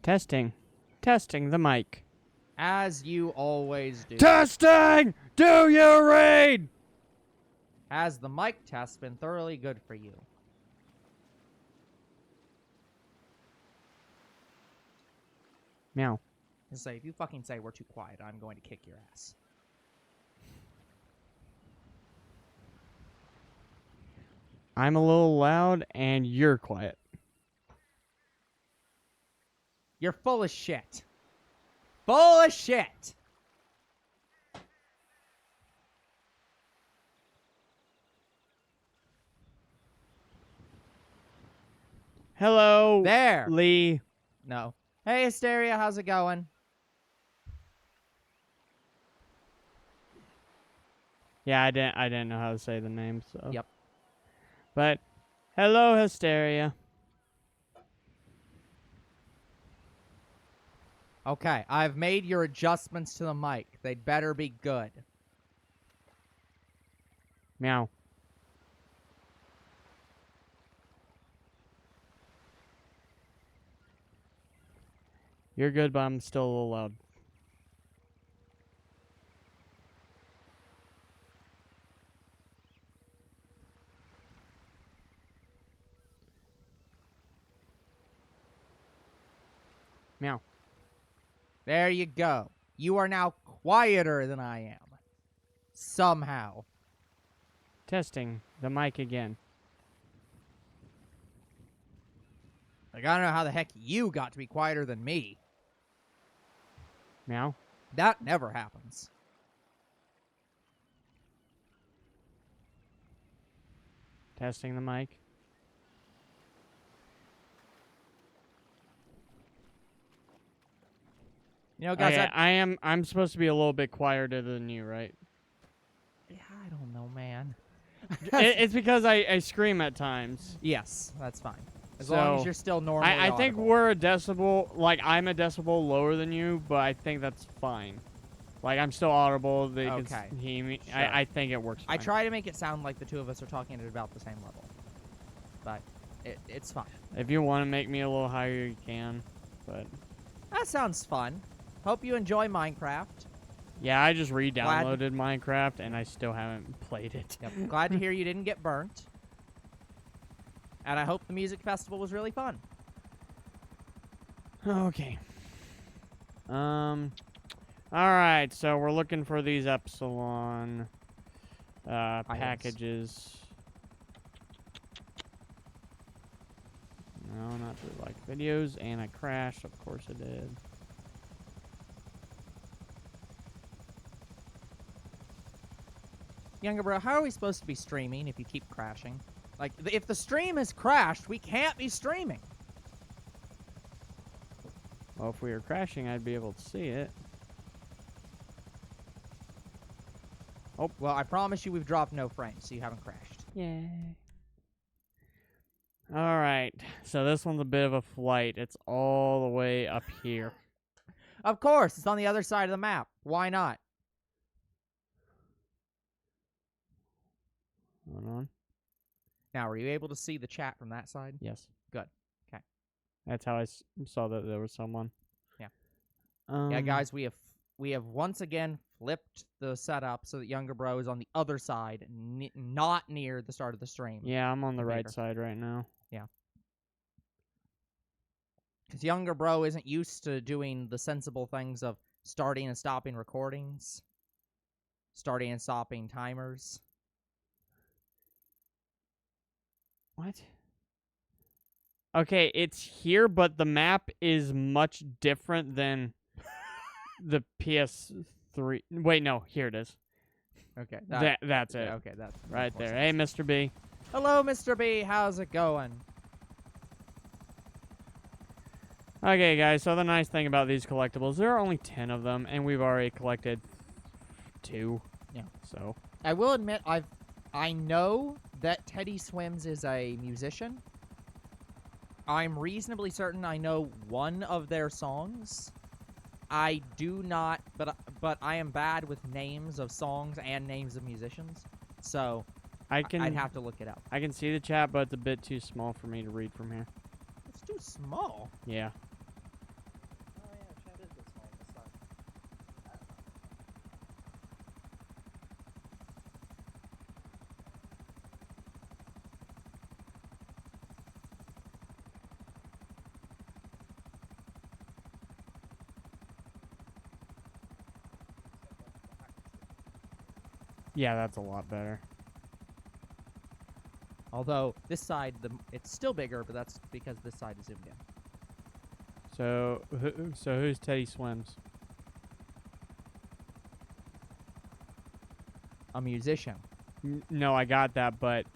Testing. Testing the mic. As you always do. Testing! Do you read? Has the mic test been thoroughly good for you? Meow. Just say, if you fucking say we're too quiet, I'm going to kick your ass. I'm a little loud and you're quiet. You're full of shit. Full of shit. Hello, There. Lee. No. Hey, Hysteria, how's it going? Yeah, I didn't know how to say the name, so. Yep. But, hello, Hysteria. Okay, I've made your adjustments to the mic. They'd better be good. Meow. You're good, but I'm still a little loud. Meow. There you go. You are now quieter than I am. Somehow. Testing the mic again. Like, I don't know how the heck you got to be quieter than me. Meow. That never happens. Testing the mic. You know, guys, Okay, I'm supposed to be a little bit quieter than you, right? I don't know, man. It's because I scream at times. Yes, that's fine. As long as you're still normally I think audible. we're a decibel, like, I'm a decibel lower than you, but I think that's fine. Like, I'm still audible. They Okay. can hear me. Sure. I think it works fine. I try to make it sound like the two of us are talking at about the same level. But it's fine. If you want to make me a little higher, you can. But That sounds fun. Hope you enjoy Minecraft. yeah, I just re-downloaded Minecraft, and I still haven't played it. Yep. Glad to hear you didn't get burnt. And I hope the music festival was really fun. Okay. Alright, so we're looking for these Epsilon packages. No, not to like videos, and I crashed. Of course I did. Younger bro, how are we supposed to be streaming if you keep crashing? Like, if the stream has crashed, we can't be streaming. Well, if we were crashing, I'd be able to see it. Oh, well, I promise you we've dropped no frames, so you haven't crashed. Yay. Alright, so this one's a bit of a flight. It's all the way up here. Of course, it's on the other side of the map. Why not? Hold on. Now, were you able to see the chat from that side? Yes. Good. Okay. That's how I saw that there was someone. Yeah. Yeah, Yeah, guys, we have once again flipped the setup so that Younger Bro is on the other side, not near the start of the stream. Yeah, I'm on the right side right now. Yeah. Because Younger Bro isn't used to doing the sensible things of starting and stopping recordings, starting and stopping timers. What? Okay, it's here, but the map is much different than the PS3. Wait, no, here it is. Okay. That's it. Okay, that's Right there. Hey, Mr. B. Hello, Mr. B. How's it going? Okay, guys, so the nice thing about these collectibles, there are only 10 of them, and we've already collected 2. Yeah. So. I will admit, I know that Teddy Swims is a musician. I'm reasonably certain I know one of their songs. I do not, but I am bad with names of songs and names of musicians. So I'd have to look it up. I can see the chat, but it's a bit too small for me to read from here. It's too small. Yeah. Yeah, that's a lot better. Although this side, it's still bigger, but that's because this side is zoomed in. So who's Teddy Swims? A musician. No, I got that, but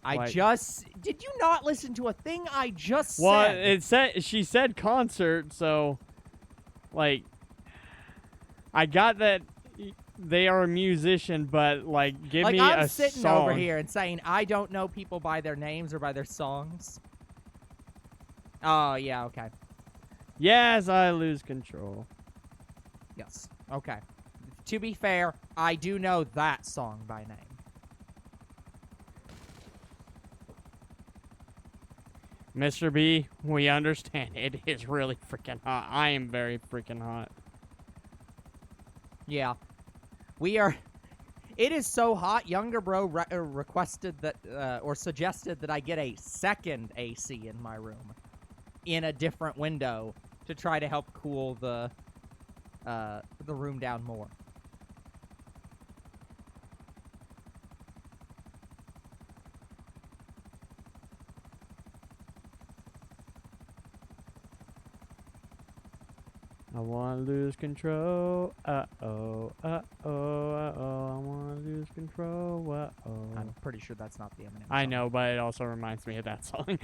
Did you not listen to a thing I just well, said? she said concert, so like I got that they are a musician, but like give Like, me I'm a sitting song. over here and saying I don't know people by their names or by their songs. Oh, yeah, okay. Yes, I lose control. Yes. Okay. To be fair, I do know that song by name. Mr. B, we understand. It is really freaking hot. I am very freaking hot. Yeah. We are... It is so hot, Younger Bro requested that, or suggested that I get a second AC in my room in a different window to try to help cool the room down more. I want to lose control. Uh-oh, uh-oh, uh-oh. I want to lose control. Uh-oh. I'm pretty sure that's not the Eminem I song. know, but it also reminds me of that song.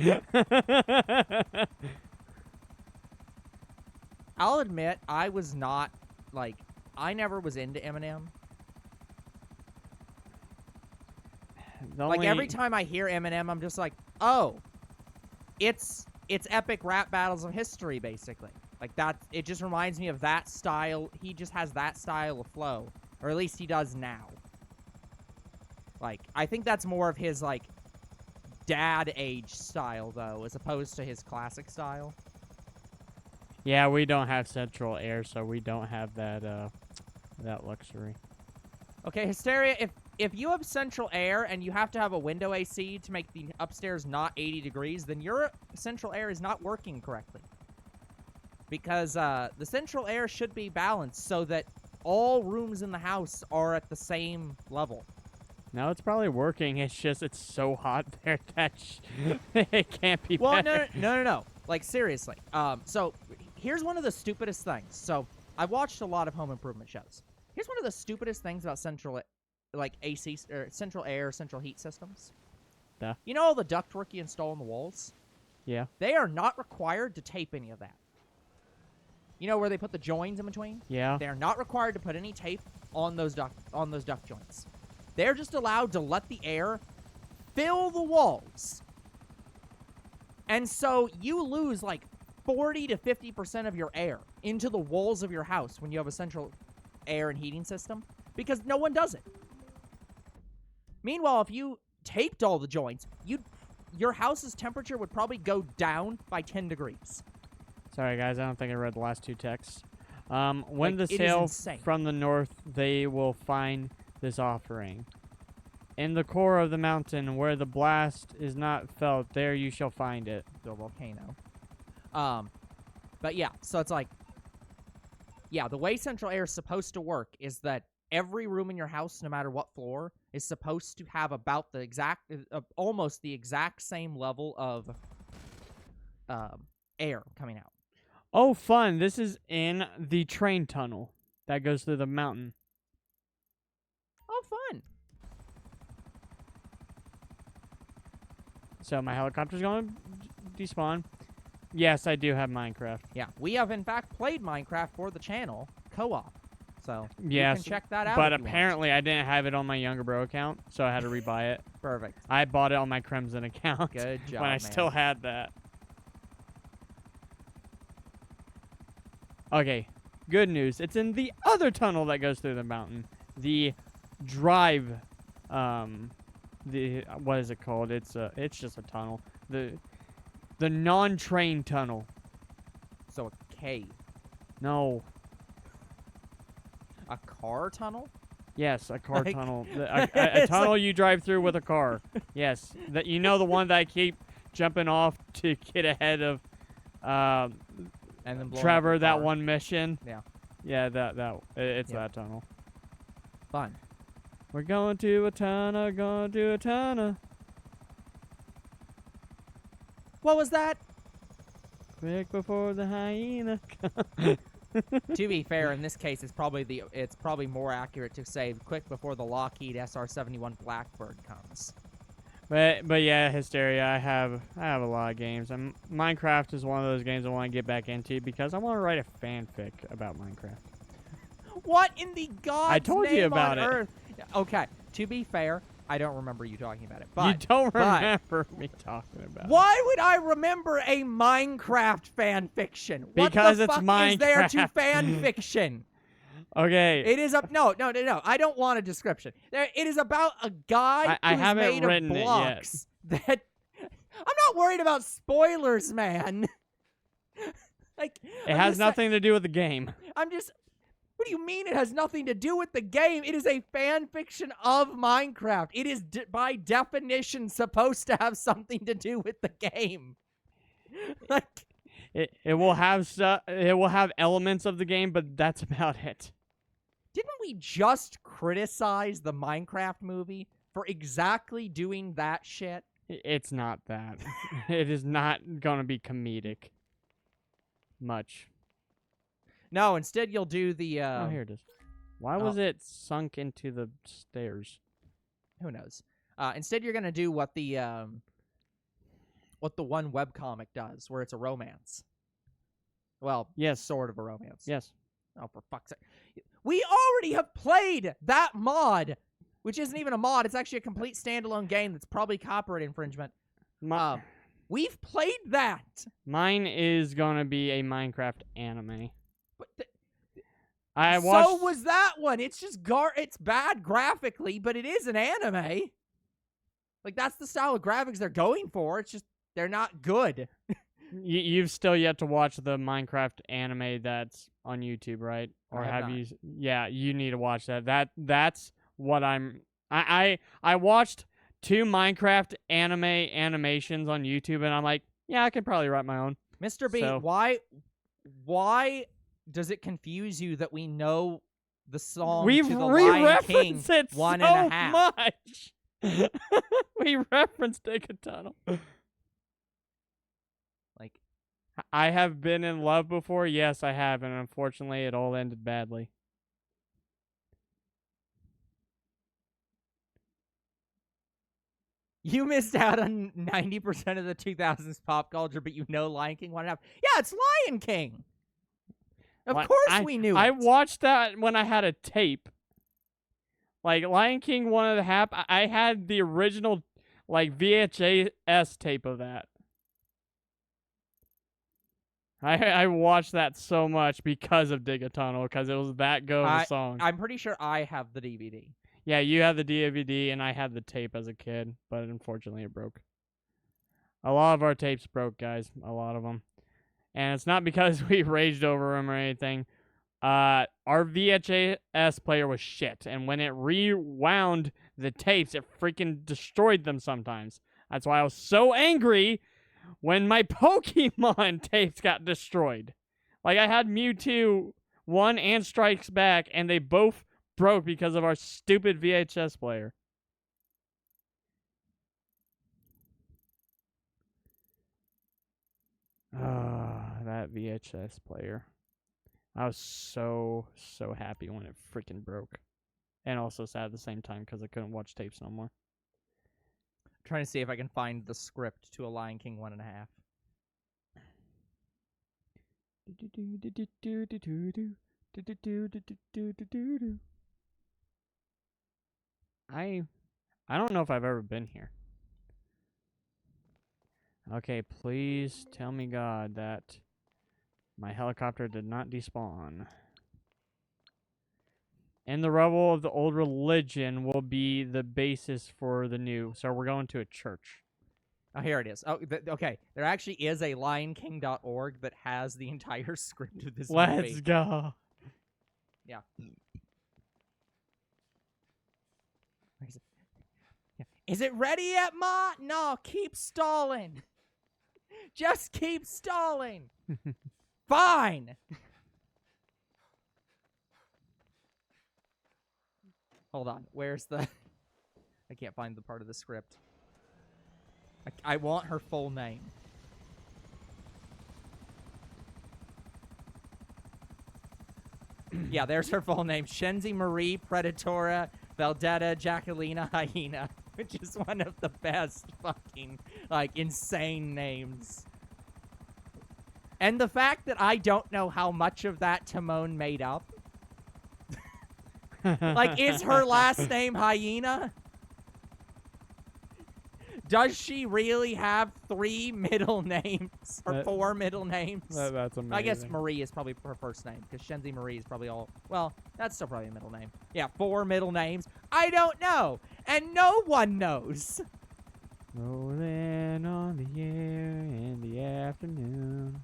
I'll admit, I was not, like, I never was into Eminem. Like, every time I hear Eminem, I'm just like, oh, it's epic rap battles of history, basically. Like, it just reminds me of that style. He just has that style of flow. Or at least he does now. Like, I think that's more of his, like, dad age style, though, as opposed to his classic style. Yeah, we don't have central air, so we don't have that that luxury. Okay, Hysteria, if you have central air and you have to have a window AC to make the upstairs not 80 degrees, then your central air is not working correctly. Because the central air should be balanced so that all rooms in the house are at the same level. No, it's probably working. It's just it's so hot there that it can't be Well, better. no. Like, seriously. So here's one of the stupidest things. So I've watched a lot of home improvement shows. Here's one of the stupidest things about central, like, AC or central air, central heat systems. Yeah. You know all the ductwork you install on the walls? Yeah. They are not required to tape any of that. You know where they put the joins in between? Yeah. They are not required to put any tape on those duct joints. They're just allowed to let the air fill the walls. And so you lose like 40 to 50% of your air into the walls of your house when you have a central air and heating system because no one does it. Meanwhile, if you taped all the joints, your house's temperature would probably go down by 10 degrees. Sorry, guys. I don't think I read the last two texts. When Like, the it is sail insane. from the north, they will find this offering. In the core of the mountain, where the blast is not felt, there you shall find it. The volcano. But yeah, so it's like, yeah, the way central air is supposed to work is that every room in your house, no matter what floor, is supposed to have about the exact, almost the exact same level of air coming out. Oh, fun. This is in the train tunnel that goes through the mountain. Oh, fun. So my helicopter's going to despawn. Yes, I do have Minecraft. Yeah, we have in fact played Minecraft for the channel co-op, so Yes, you can check that out. but if you want. apparently I didn't have it on my Younger Bro account, so I had to rebuy it. Perfect. I bought it on my Crimson account. Good job, when I man. still had that. Okay, good news. It's in the other tunnel that goes through the mountain. The drive, what is it called? It's just a tunnel. The non-train tunnel. So a cave, No. a car tunnel. Yes, a car Like- tunnel. A It's tunnel you drive through with a car. Yes, that the one that I keep jumping off to get ahead of And then blowing up Trevor, your that car. one mission. Yeah. Yeah, it's Yeah. that tunnel. Fun. We're going to a tunnel, going to a tunnel. What was that? Quick before the hyena. To be fair, in this case, it's probably more accurate to say quick before the Lockheed SR-71 Blackbird comes. But yeah, Hysteria, I have a lot of games. Minecraft is one of those games I want to get back into because I want to write a fanfic about Minecraft. What in the God's I told name you about on it. Earth? Okay, to be fair, I don't remember you talking about it. But, You don't remember me talking about it. Why would I remember a Minecraft fan fiction? Because what the it's fuck is there to Minecraft. fan fiction? Okay. It is no. I don't want a description. It is about a guy I who's haven't made of written it yet. blocks. That I'm not worried about spoilers, man. Like It has nothing to do with the game. What do you mean it has nothing to do with the game? It is a fan fiction of Minecraft. It is by definition supposed to have something to do with the game. Like It will have it will have elements of the game, but that's about it. Didn't we just criticize the Minecraft movie for exactly doing that shit? It's not that. It is not going to be comedic. Much. No, instead you'll do the Oh, here it is. Why was it sunk into the stairs? Who knows? Instead you're going to do what the one webcomic does, where it's a romance. Well, yes, sort of a romance. Yes. Oh, for fuck's sake. We already have played that mod, which isn't even a mod. It's actually a complete standalone game that's probably copyright infringement. We've played that. Mine is going to be a Minecraft anime. But so was that one. It's just it's bad graphically, but it is an anime. Like, that's the style of graphics they're going for. It's just they're not good. You've still yet to watch the Minecraft anime that's on YouTube, right? Or have you? Yeah, you need to watch that. That's what I watched 2 Minecraft animations on YouTube, and I'm like, yeah, I could probably write my own. Mr. B, why does it confuse you that we know the song to the Lion King it 1.5? Much. We referenced Dig a Tunnel. Like, I have been in love before. Yes, I have, and unfortunately, it all ended badly. You missed out on 90% of the 2000s pop culture, but you know Lion King 1.5. Yeah, it's Lion King. Of course we knew it. I watched that when I had a tape. Like, Lion King 1.5, I had the original, like, VHS tape of that. I watched that so much because of Dig a Tunnel, because it was that go of a song. I'm pretty sure I have the DVD. Yeah, you had the DVD, and I had the tape as a kid, but unfortunately it broke. A lot of our tapes broke, guys. A lot of them. And it's not because we raged over them or anything. Our VHS player was shit, and when it rewound the tapes, it freaking destroyed them sometimes. That's why I was so angry when my Pokemon tapes got destroyed. Like, I had Mewtwo 1 and Strikes Back, and they both broke because of our stupid VHS player. That VHS player. I was so happy when it freaking broke. And also sad at the same time because I couldn't watch tapes no more. I'm trying to see if I can find the script to a Lion King 1.5. I don't know if I've ever been here. Okay, please tell me, God, that my helicopter did not despawn. And the rubble of the old religion will be the basis for the new. So we're going to a church. Oh, here it is. Oh, okay. There actually is a lionking.org that has the entire script of this movie. Let's go. Yeah. Is it ready yet, Ma? No, keep stalling. Just keep stalling. Fine. Hold on. Where's the... I can't find the part of the script. I want her full name. Yeah, there's her full name. Shenzi Marie Predatora Valdetta Jacquelina Hyena, which is one of the best fucking, like, insane names. And the fact that I don't know how much of that Timon made up. Like, is her last name Hyena? Does she really have 3 middle names? Or 4 middle names? That's amazing. I guess Marie is probably her first name, because Shenzi Marie is probably all... Well, that's still probably a middle name. Yeah, 4 middle names. I don't know! And no one knows! Rolling on the air in the afternoon.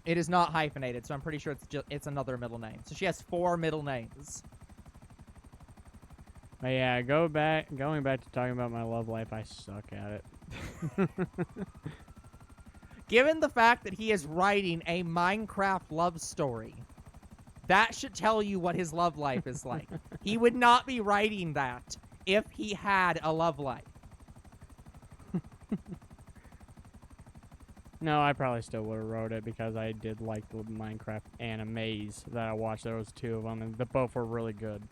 It is not hyphenated, so I'm pretty sure it's another middle name. So she has 4 middle names. But yeah, going back to talking about my love life, I suck at it. Given the fact that he is writing a Minecraft love story, that should tell you what his love life is like. He would not be writing that if he had a love life. No, I probably still would have wrote it because I did like the Minecraft animes that I watched. There was 2 of them, and both were really good.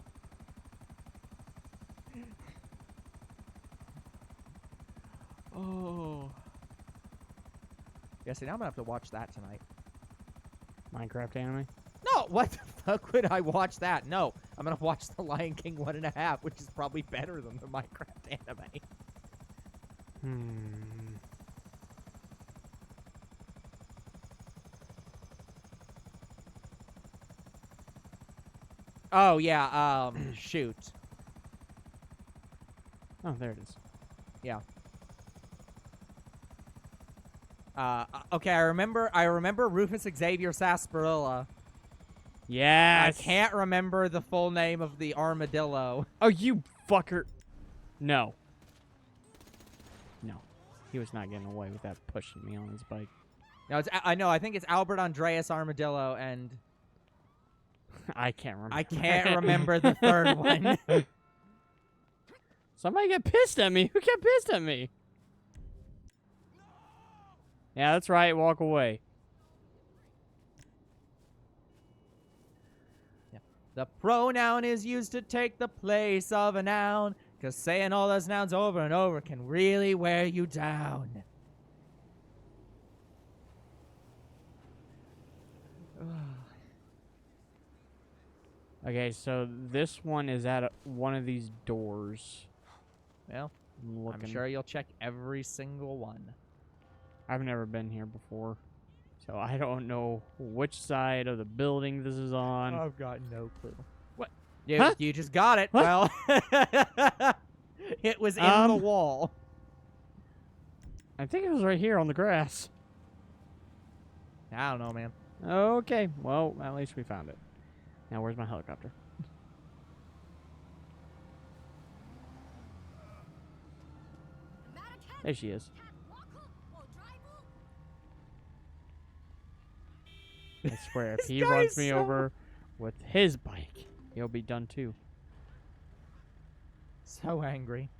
Oh. Yeah, see, now I'm going to have to watch that tonight. Minecraft anime? No, what the fuck would I watch that? No, I'm going to watch The Lion King 1.5, which is probably better than the Minecraft anime. Oh, yeah, shoot. Oh, there it is. Yeah. Okay, I remember Rufus Xavier Sarsaparilla. Yes! I can't remember the full name of the armadillo. Oh, you fucker! No. No. He was not getting away with that pushing me on his bike. No, I think it's Albert Andreas Armadillo, and... I can't remember. I can't remember the third one. Somebody get pissed at me. Who got pissed at me? Yeah, that's right. Walk away. Yeah. The pronoun is used to take the place of a noun, because saying all those nouns over and over can really wear you down. Okay, so this one is at one of these doors. Well, I'm sure you'll check every single one. I've never been here before, so I don't know which side of the building this is on. I've got no clue. What? You just got it. What? Well, it was in the wall. I think it was right here on the grass. I don't know, man. Okay, well, at least we found it. Now, where's my helicopter? There she is. I swear, if he runs me over with his bike, he'll be done too. So angry.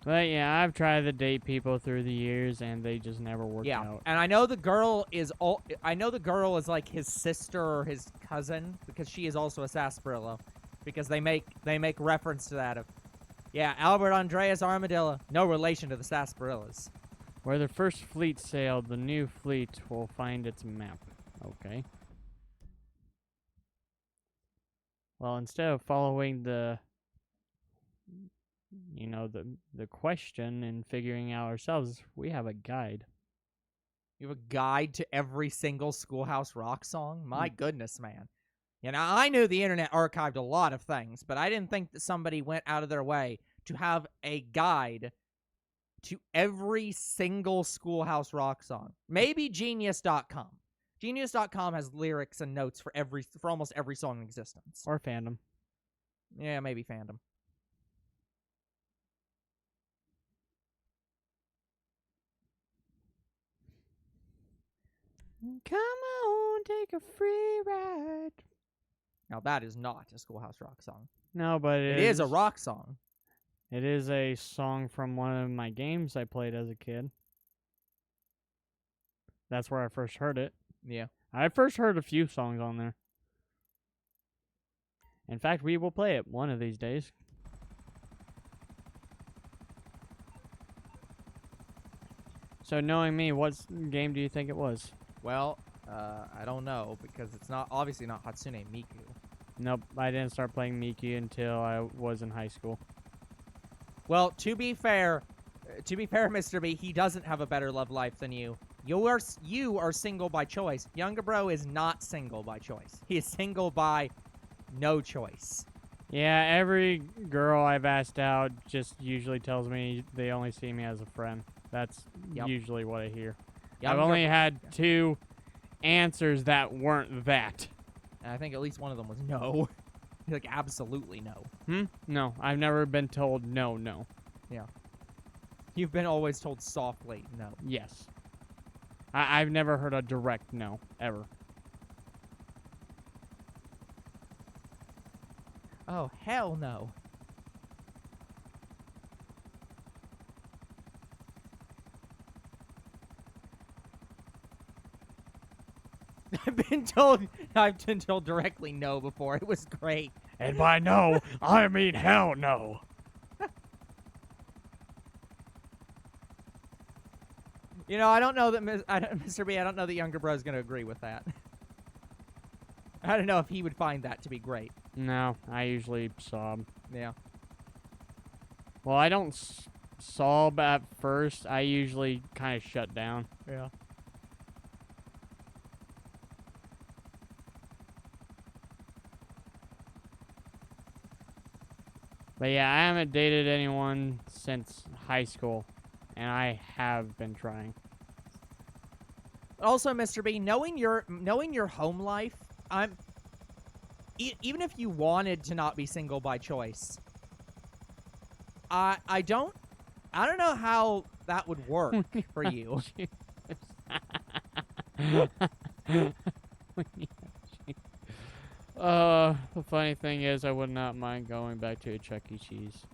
But yeah, I've tried to date people through the years, and they just never work out. And I know the girl is like his sister or his cousin, because she is also a sarsaparilla, because they make reference to that of, yeah, Albert Andreas Armadillo, no relation to the sarsaparillas. Where the first fleet sailed, the new fleet will find its map. Okay. Well, instead of following the question and figuring out ourselves, we have a guide. You have a guide to every single Schoolhouse Rock song? My goodness, man. You know, I knew the internet archived a lot of things, but I didn't think that somebody went out of their way to have a guide to every single Schoolhouse Rock song. Maybe Genius.com. Genius.com has lyrics and notes for almost every song in existence. Or fandom. Yeah, maybe fandom. Come on, take a free ride. Now that is not a Schoolhouse Rock song. No, but It is a rock song. It is a song from one of my games I played as a kid. That's where I first heard it. Yeah. I first heard a few songs on there. In fact, we will play it one of these days. So knowing me, what game do you think it was? Well, I don't know because it's obviously not Hatsune Miku. Nope, I didn't start playing Mickey until I was in high school. Well, to be fair, Mr. B, he doesn't have a better love life than you. You are single by choice. Younger bro is not single by choice. He is single by no choice. Yeah, every girl I've asked out just usually tells me they only see me as a friend. That's usually what I hear. I've only had 2 answers that weren't that. And I think at least one of them was no. Like, absolutely no. No, I've never been told no. Yeah. You've been always told softly no. Yes. I've never heard a direct no, ever. Oh, hell no. I've been told directly no before. It was great. And by no, I mean hell no. You know, I don't know that Mr. B. I don't know that Younger Bro's going to agree with that. I don't know if he would find that to be great. No, I usually sob. Yeah. Well, I don't sob at first. I usually kind of shut down. Yeah. But yeah, I haven't dated anyone since high school, and I have been trying. Also, Mr. B, knowing your home life, even if you wanted to not be single by choice, I don't know how that would work for you. The funny thing is, I would not mind going back to a Chuck E. Cheese.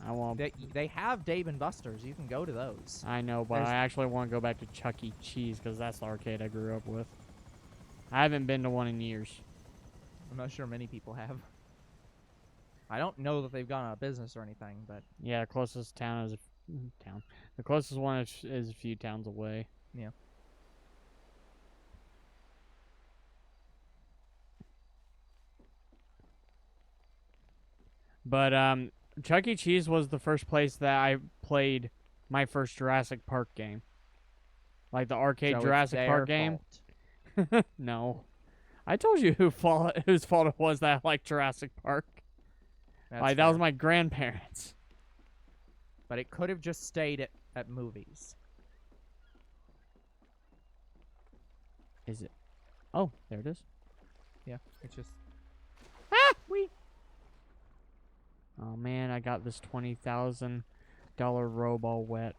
I won't. They have Dave and Buster's. You can go to those. I know, but I actually want to go back to Chuck E. Cheese because that's the arcade I grew up with. I haven't been to one in years. I'm not sure many people have. I don't know that they've gone out of business or anything, but yeah, the closest town is The closest one is a few towns away. Yeah. But Chuck E. Cheese was the first place that I played my first Jurassic Park game. Like the arcade Jurassic Park game. No. I told you whose fault it was that I liked Jurassic Park. That was my grandparents. But it could have just stayed at movies. Is it? Oh, there it is. Yeah, it's just... Ah! Oh man, I got this $20,000 robot wet.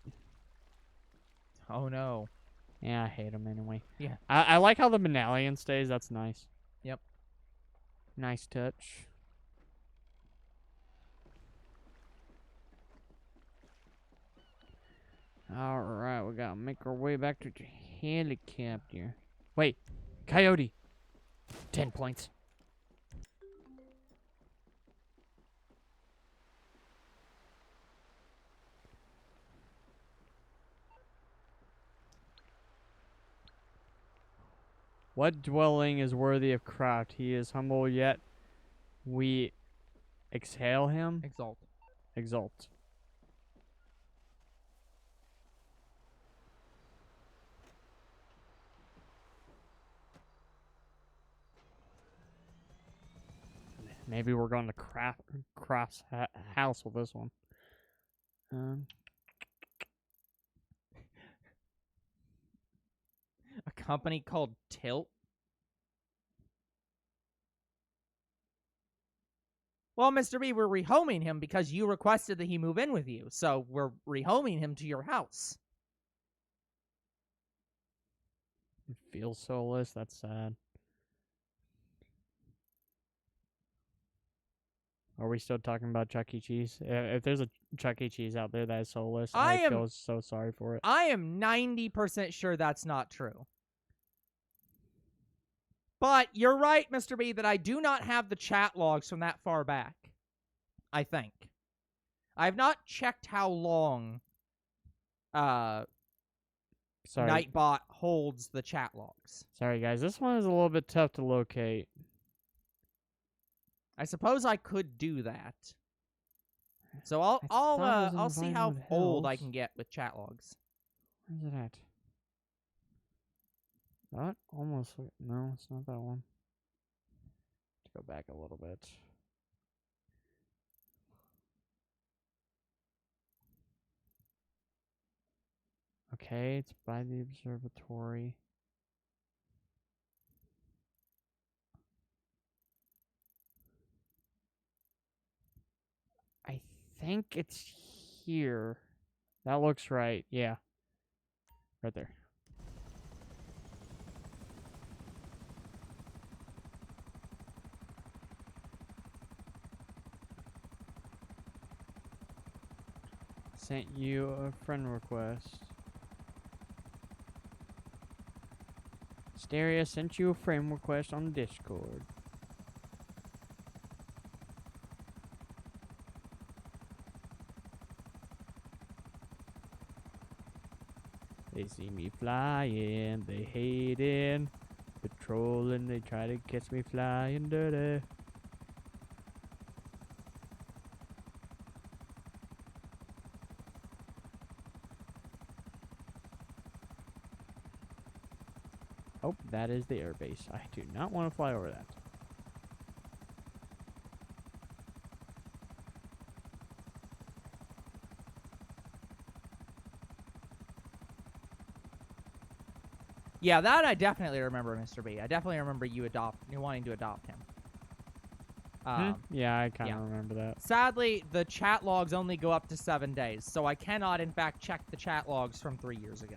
Oh no. Yeah, I hate them anyway. Yeah. I like how the medallion stays. That's nice. Yep. Nice touch. Alright, we gotta make our way back to the helicopter. Wait, coyote. 10 points. What dwelling is worthy of craft? He is humble, yet we exhale him. Exalt. Exalt. Maybe we're going to Kraff's house with this one. A company called Tilt? Well, Mr. B, we're rehoming him because you requested that he move in with you, so we're rehoming him to your house. You feel soulless? That's sad. Are we still talking about Chuck E. Cheese? If there's a Chuck E. Cheese out there that is soulless, I feel so sorry for it. I am 90% sure that's not true. But you're right, Mr. B, that I do not have the chat logs from that far back. I think. I have not checked how long Nightbot holds the chat logs. Sorry, guys. This one is a little bit tough to locate. I suppose I could do that. So I'll see how old I can get with chat logs. Where's it at? That almost no, it's not that one. Let's go back a little bit. Okay, it's by the observatory. I think it's here. That looks right. Yeah. Right there. Sent you a friend request. Stereo sent you a friend request on Discord. They see me flying, they hating, patrolling, they try to catch me flying dirty. Oh, that is the airbase. I do not want to fly over that. Yeah, that I definitely remember, Mr. B. I definitely remember you wanting to adopt him. Yeah, I kind of remember that. Sadly, the chat logs only go up to 7 days, so I cannot, in fact, check the chat logs from 3 years ago.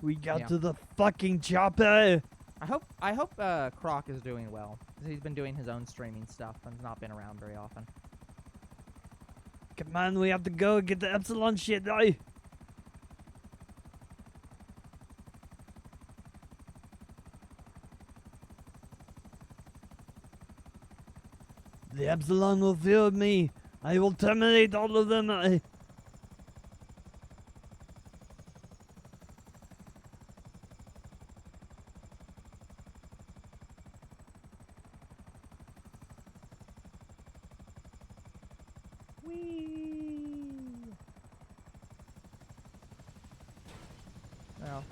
We got to the fucking chopper. I hope Croc is doing well. He's been doing his own streaming stuff and has not been around very often. Come on, we have to go get the Epsilon shit, though. The Epsilon will fill me. I will terminate all of them. Well,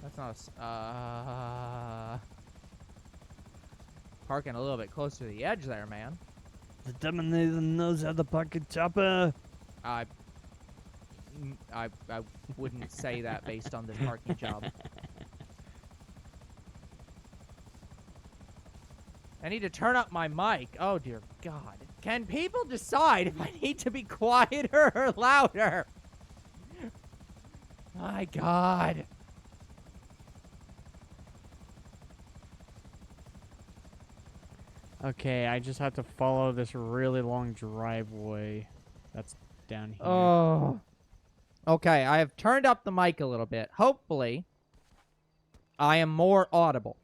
that's not parking a little bit close to the edge there, man. The Terminator knows how to park a chopper. I wouldn't say that based on this parking job. I need to turn up my mic. Oh, dear God. Can people decide if I need to be quieter or louder? My God. Okay, I just have to follow this really long driveway that's down here. Oh. Okay, I have turned up the mic a little bit. Hopefully, I am more audible.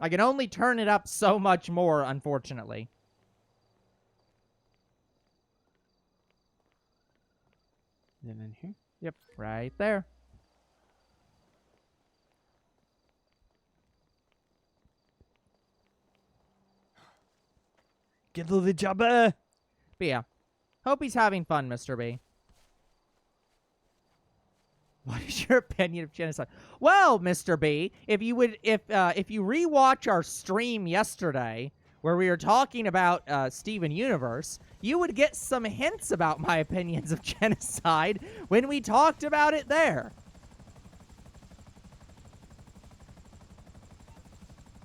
I can only turn it up so much more, unfortunately. Is it in here? Yep, right there. Get to the chopper. But yeah, hope he's having fun, Mr. B. What is your opinion of genocide? Well, Mr. B, if you rewatch our stream yesterday where we were talking about Steven Universe, you would get some hints about my opinions of genocide when we talked about it there.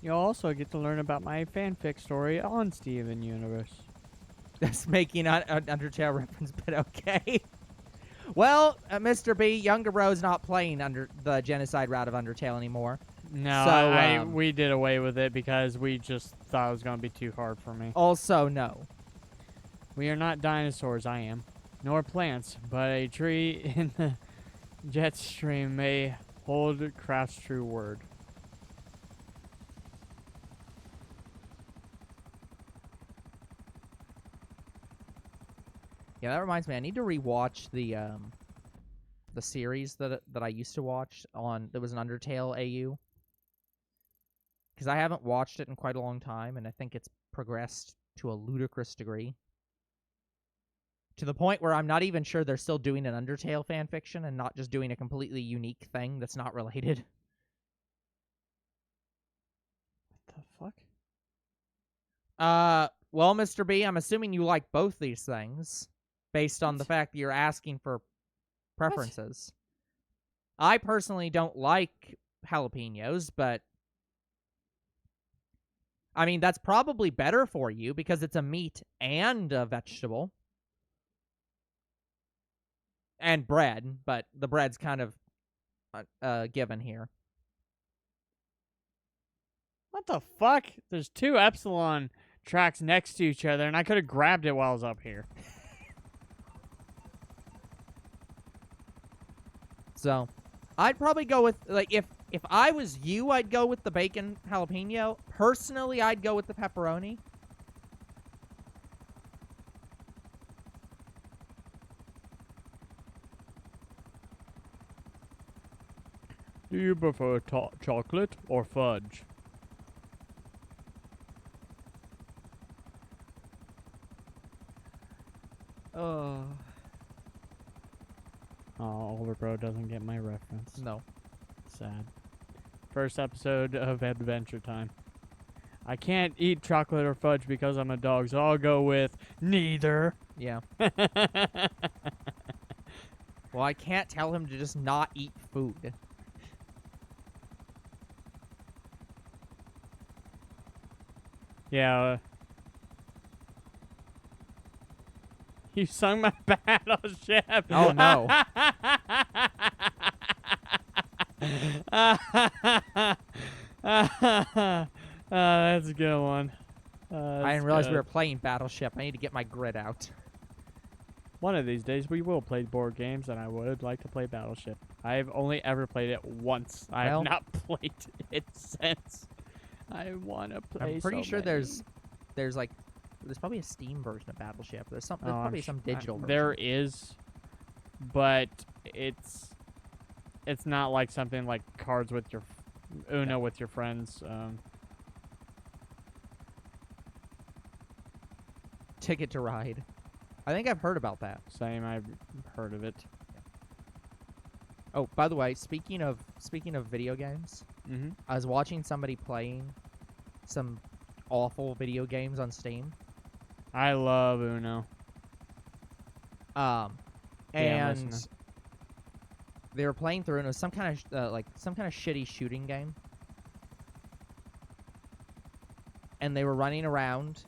You'll also get to learn about my fanfic story on Steven Universe. That's making an Undertale reference, but okay. Well, Mr. B, Younger Bro's not playing under the genocide route of Undertale anymore. No, So, we did away with it because we just thought it was going to be too hard for me. Also, no. We are not dinosaurs, I am. Nor plants, but a tree in the jet stream may hold Kraft's true word. Yeah, that reminds me. I need to rewatch the series that I used to watch on. There was an Undertale AU. Because I haven't watched it in quite a long time, and I think it's progressed to a ludicrous degree. To the point where I'm not even sure they're still doing an Undertale fanfiction and not just doing a completely unique thing that's not related. What the fuck? Well, Mr. B, I'm assuming you like both these things, based on the fact that you're asking for preferences. What? I personally don't like jalapenos, but I mean, that's probably better for you because it's a meat and a vegetable. And bread, but the bread's kind of given here. What the fuck? There's two Epsilon Tracts next to each other, and I could have grabbed it while I was up here. So, I'd probably go with, like, if I was you, I'd go with the bacon jalapeno. Personally, I'd go with the pepperoni. Do you prefer chocolate or fudge? Oh, Overbro doesn't get my reference. No. Sad. First episode of Adventure Time. I can't eat chocolate or fudge because I'm a dog, so I'll go with neither. Yeah. Well, I can't tell him to just not eat food. Yeah. You sung my battleship. Oh, no. That's a good one. I didn't realize we were playing Battleship. I need to get my grid out. One of these days, we will play board games, and I would like to play Battleship. I've only ever played it once. I have not played it since. I want to play. I'm pretty sure there's probably a Steam version of Battleship. There's probably some digital version. There is, but it's not like something like cards with your Uno with your friends. Ticket to Ride. I think I've heard about that. Same, I've heard of it. Oh, by the way, speaking of video games, I was watching somebody playing some awful video games on Steam. I love Uno. And they were playing through, and it was some kind of shitty shooting game. And they were running around,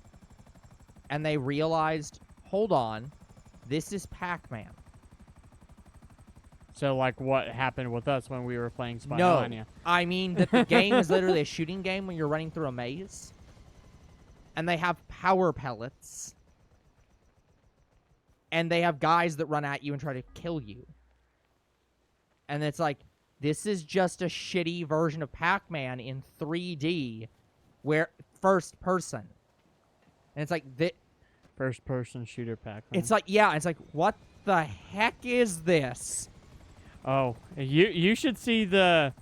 and they realized, hold on, this is Pac-Man. So, like, what happened with us when we were playing Spyro? No, I mean that the game is literally a shooting game when you're running through a maze. And they have power pellets. And they have guys that run at you and try to kill you. And it's like, this is just a shitty version of Pac-Man in 3D, where first person. And it's like, first person shooter Pac-Man. It's like, yeah, it's like, what the heck is this? Oh, you should see the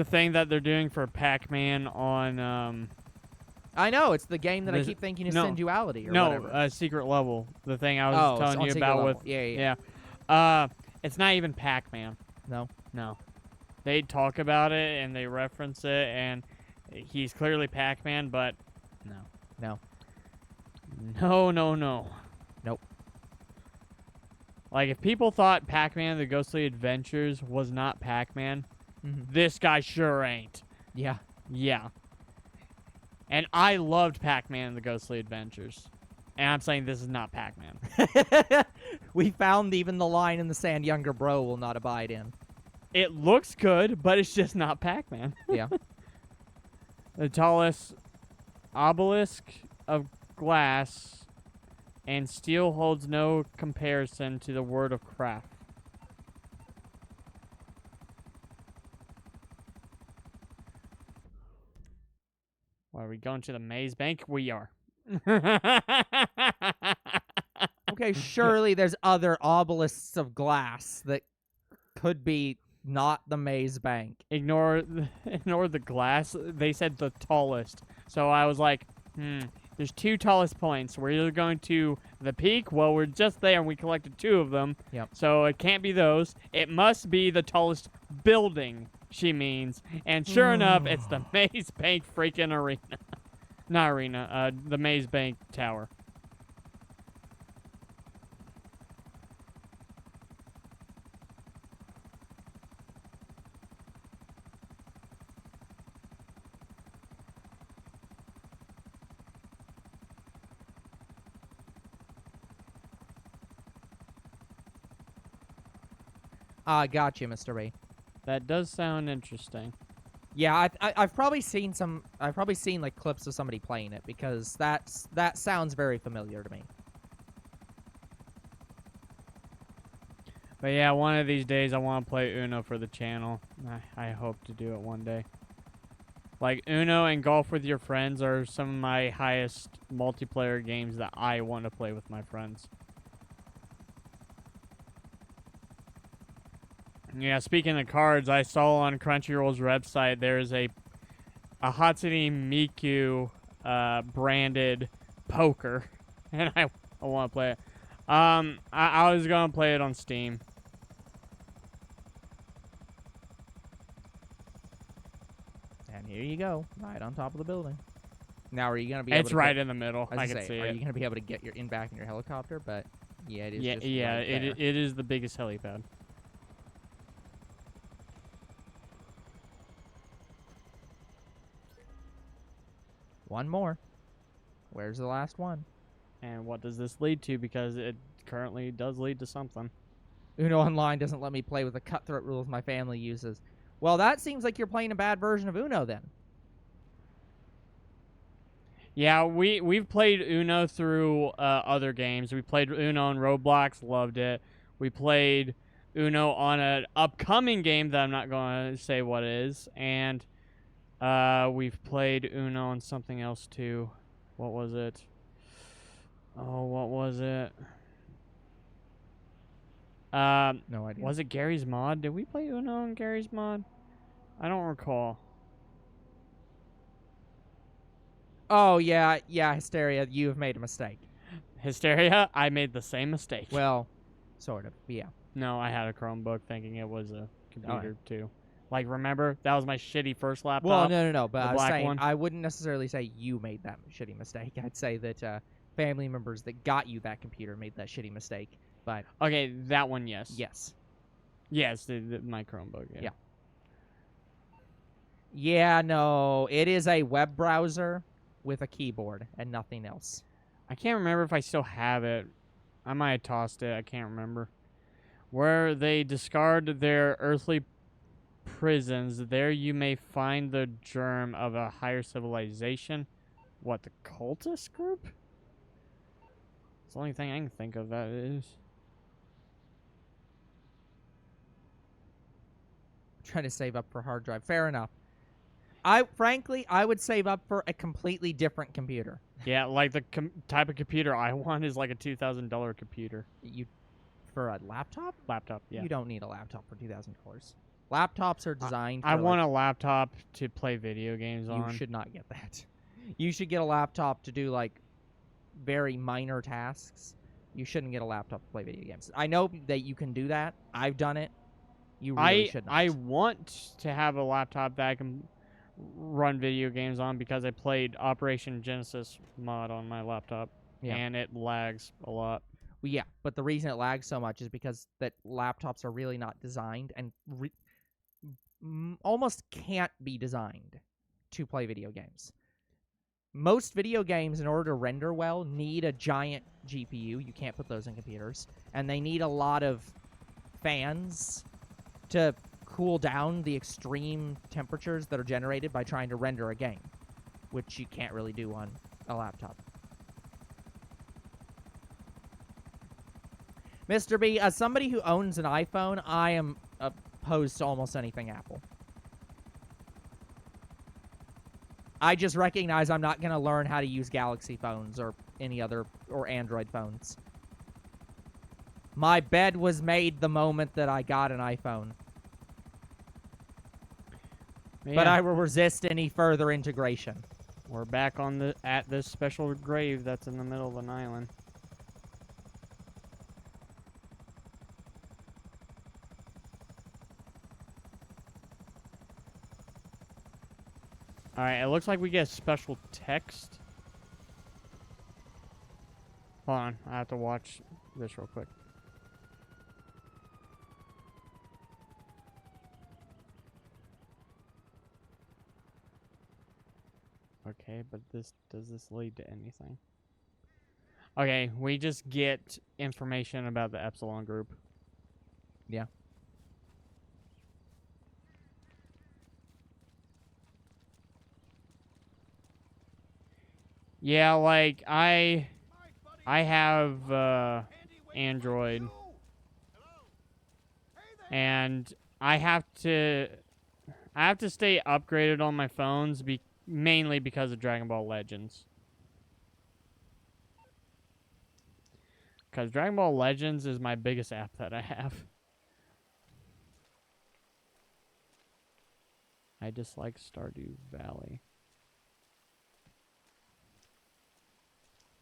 thing that they're doing for Pac-Man on I know, it's the game that I This- keep thinking is no, Sin Duality or No, whatever. secret level. The thing I was Oh, telling on you Secret about Level. with Yeah. it's not even Pac-Man. No. No. They talk about it and they reference it, and he's clearly Pac-Man, but no. No. No. Nope. Like, if people thought Pac-Man The Ghostly Adventures was not Pac-Man, this guy sure ain't. Yeah. Yeah. And I loved Pac-Man The Ghostly Adventures. And I'm saying this is not Pac-Man. We found even the line in the sand younger bro will not abide in. It looks good, but it's just not Pac-Man. Yeah. The tallest obelisk of glass and steel holds no comparison to the word of Kraff. Are we going to the maze bank? We are. Okay, surely there's other obelisks of glass that could be not the maze bank. Ignore the glass. They said the tallest. So I was like, there's two tallest points. We're either going to the peak. Well, we're just there and we collected two of them. Yep. So it can't be those. It must be the tallest building, she means. And sure enough, it's the Maze Bank freaking arena. Not arena, the Maze Bank tower. Gotcha, Mr. B. That does sound interesting. Yeah, I've probably seen like clips of somebody playing it that sounds very familiar to me. But yeah, one of these days I want to play Uno for the channel. I hope to do it one day. Like, Uno and Golf with Your Friends are some of my highest multiplayer games that I want to play with my friends. Yeah, speaking of cards, I saw on Crunchyroll's website there's a Hatsune Miku branded poker, and I want to play it. I was going to play it on Steam. And here you go, right on top of the building. Now, are you gonna be able It's to right in the middle. I I was can gonna say, see are it. you gonna be able to get your back in your helicopter? But yeah, it is. Yeah, just yeah, right there. it is the biggest helipad. One more. Where's the last one? And what does this lead to? Because it currently does lead to something. Uno Online doesn't let me play with the cutthroat rules my family uses. Well, that seems like you're playing a bad version of Uno then. Yeah, we've played Uno through other games. We played Uno on Roblox, loved it. We played Uno on an upcoming game that I'm not going to say what is, and we've played Uno on something else too. What was it? Oh, what was it? No idea. Was it Gary's Mod? Did we play Uno on Gary's Mod? I don't recall. Oh, yeah, Hysteria, you have made a mistake. Hysteria? I made the same mistake. Well, sort of, yeah. No, I had a Chromebook thinking it was a computer too. Like, remember? That was my shitty first laptop. Well, no, but the I was black saying, one. I wouldn't necessarily say you made that shitty mistake. I'd say that family members that got you that computer made that shitty mistake. But Okay, that one, yes. yes. Yes, my Chromebook, yeah. Yeah, no, it is a web browser with a keyboard and nothing else. I can't remember if I still have it. I might have tossed it. I can't remember. Where they discard their earthly prisons, there you may find the germ of a higher civilization. What, the cultist group? It's the only thing I can think of that is. Trying to save up for hard drive. Fair enough. Frankly, I would save up for a completely different computer. Yeah, like the type of computer I want is like a $2,000 computer. For a laptop? Laptop, yeah. You don't need a laptop for $2,000. Laptops are designed. I for want a laptop to play video games on. You should not get that. You should get a laptop to do, like, very minor tasks. You shouldn't get a laptop to play video games. I know that you can do that. I've done it. You really should not. I want to have a laptop that I can run video games on because I played Operation Genesis mod on my laptop, and it lags a lot. Well, yeah, but the reason it lags so much is because that laptops are really not designed and almost can't be designed to play video games. Most video games, in order to render well, need a giant GPU. You can't put those in computers. And they need a lot of fans to cool down the extreme temperatures that are generated by trying to render a game, which you can't really do on a laptop. Mr. B, as somebody who owns an iPhone, I am opposed to almost anything Apple. I just recognize I'm not going to learn how to use Galaxy phones or any other, or Android phones. My bed was made the moment that I got an iPhone. Yeah. But I will resist any further integration. We're back on at this special grave that's in the middle of an island. Alright, it looks like we get special text. Hold on, I have to watch this real quick. Okay, but does this lead to anything? Okay, we just get information about the Epsilon group. Yeah. Yeah, like I have Android, and I have to stay upgraded on my phones mainly because of Dragon Ball Legends. Because Dragon Ball Legends is my biggest app that I have. I dislike Stardew Valley.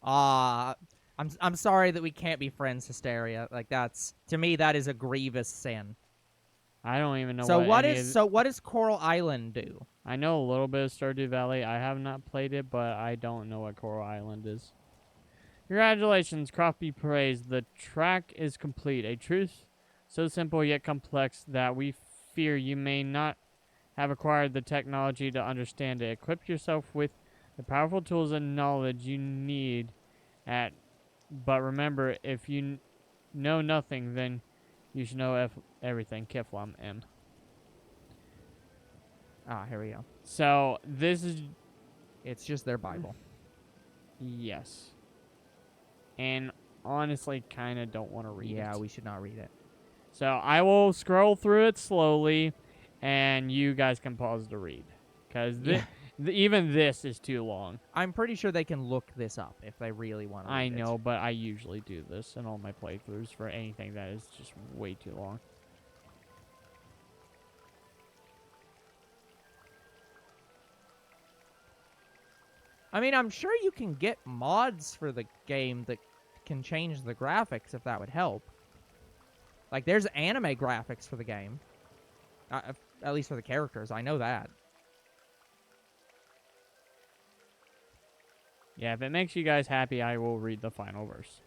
I'm sorry that we can't be friends, Hysteria. Like, that's, to me, that is a grievous sin. I don't even know so what what does Coral Island do? I know a little bit of Stardew Valley. I have not played it, but I don't know what Coral Island is. Congratulations, Kraff be praised. The track is complete. A truth so simple yet complex that we fear you may not have acquired the technology to understand it. Equip yourself with the powerful tools and knowledge you need but remember, if you know nothing, then you should know everything. Kiflam M. Ah, here we go. So, this is... It's just their Bible. Yes. And honestly, kind of don't want to read it. Yeah, we should not read it. So, I will scroll through it slowly, and you guys can pause to read. Because even this is too long. I'm pretty sure they can look this up if they really want to read I know, but I usually do this in all my playthroughs for anything that is just way too long. I mean, I'm sure you can get mods for the game that can change the graphics if that would help. Like, there's anime graphics for the game. At least for the characters, I know that. Yeah, if it makes you guys happy, I will read the final verse.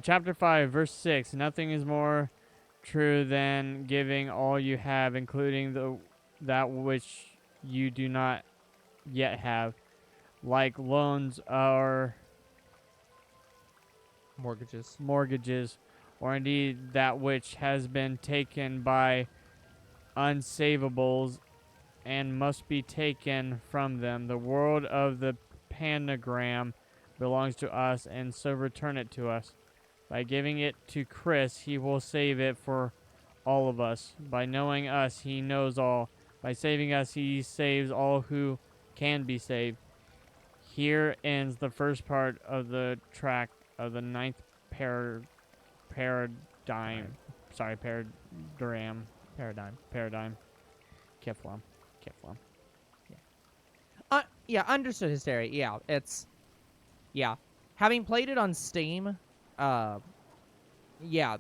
Chapter 5, verse 6. Nothing is more true than giving all you have, including that which you do not yet have, like loans or mortgages, or indeed that which has been taken by unsavables and must be taken from them. The world of the pentagram belongs to us, and so return it to us. By giving it to Chris, he will save it for all of us. By knowing us, he knows all. By saving us, he saves all who can be saved. Here ends the first part of the track of the ninth paradigm. Kiflam. Yeah. Yeah, understood Hysteria. Yeah, yeah. Having played it on Steam, yeah,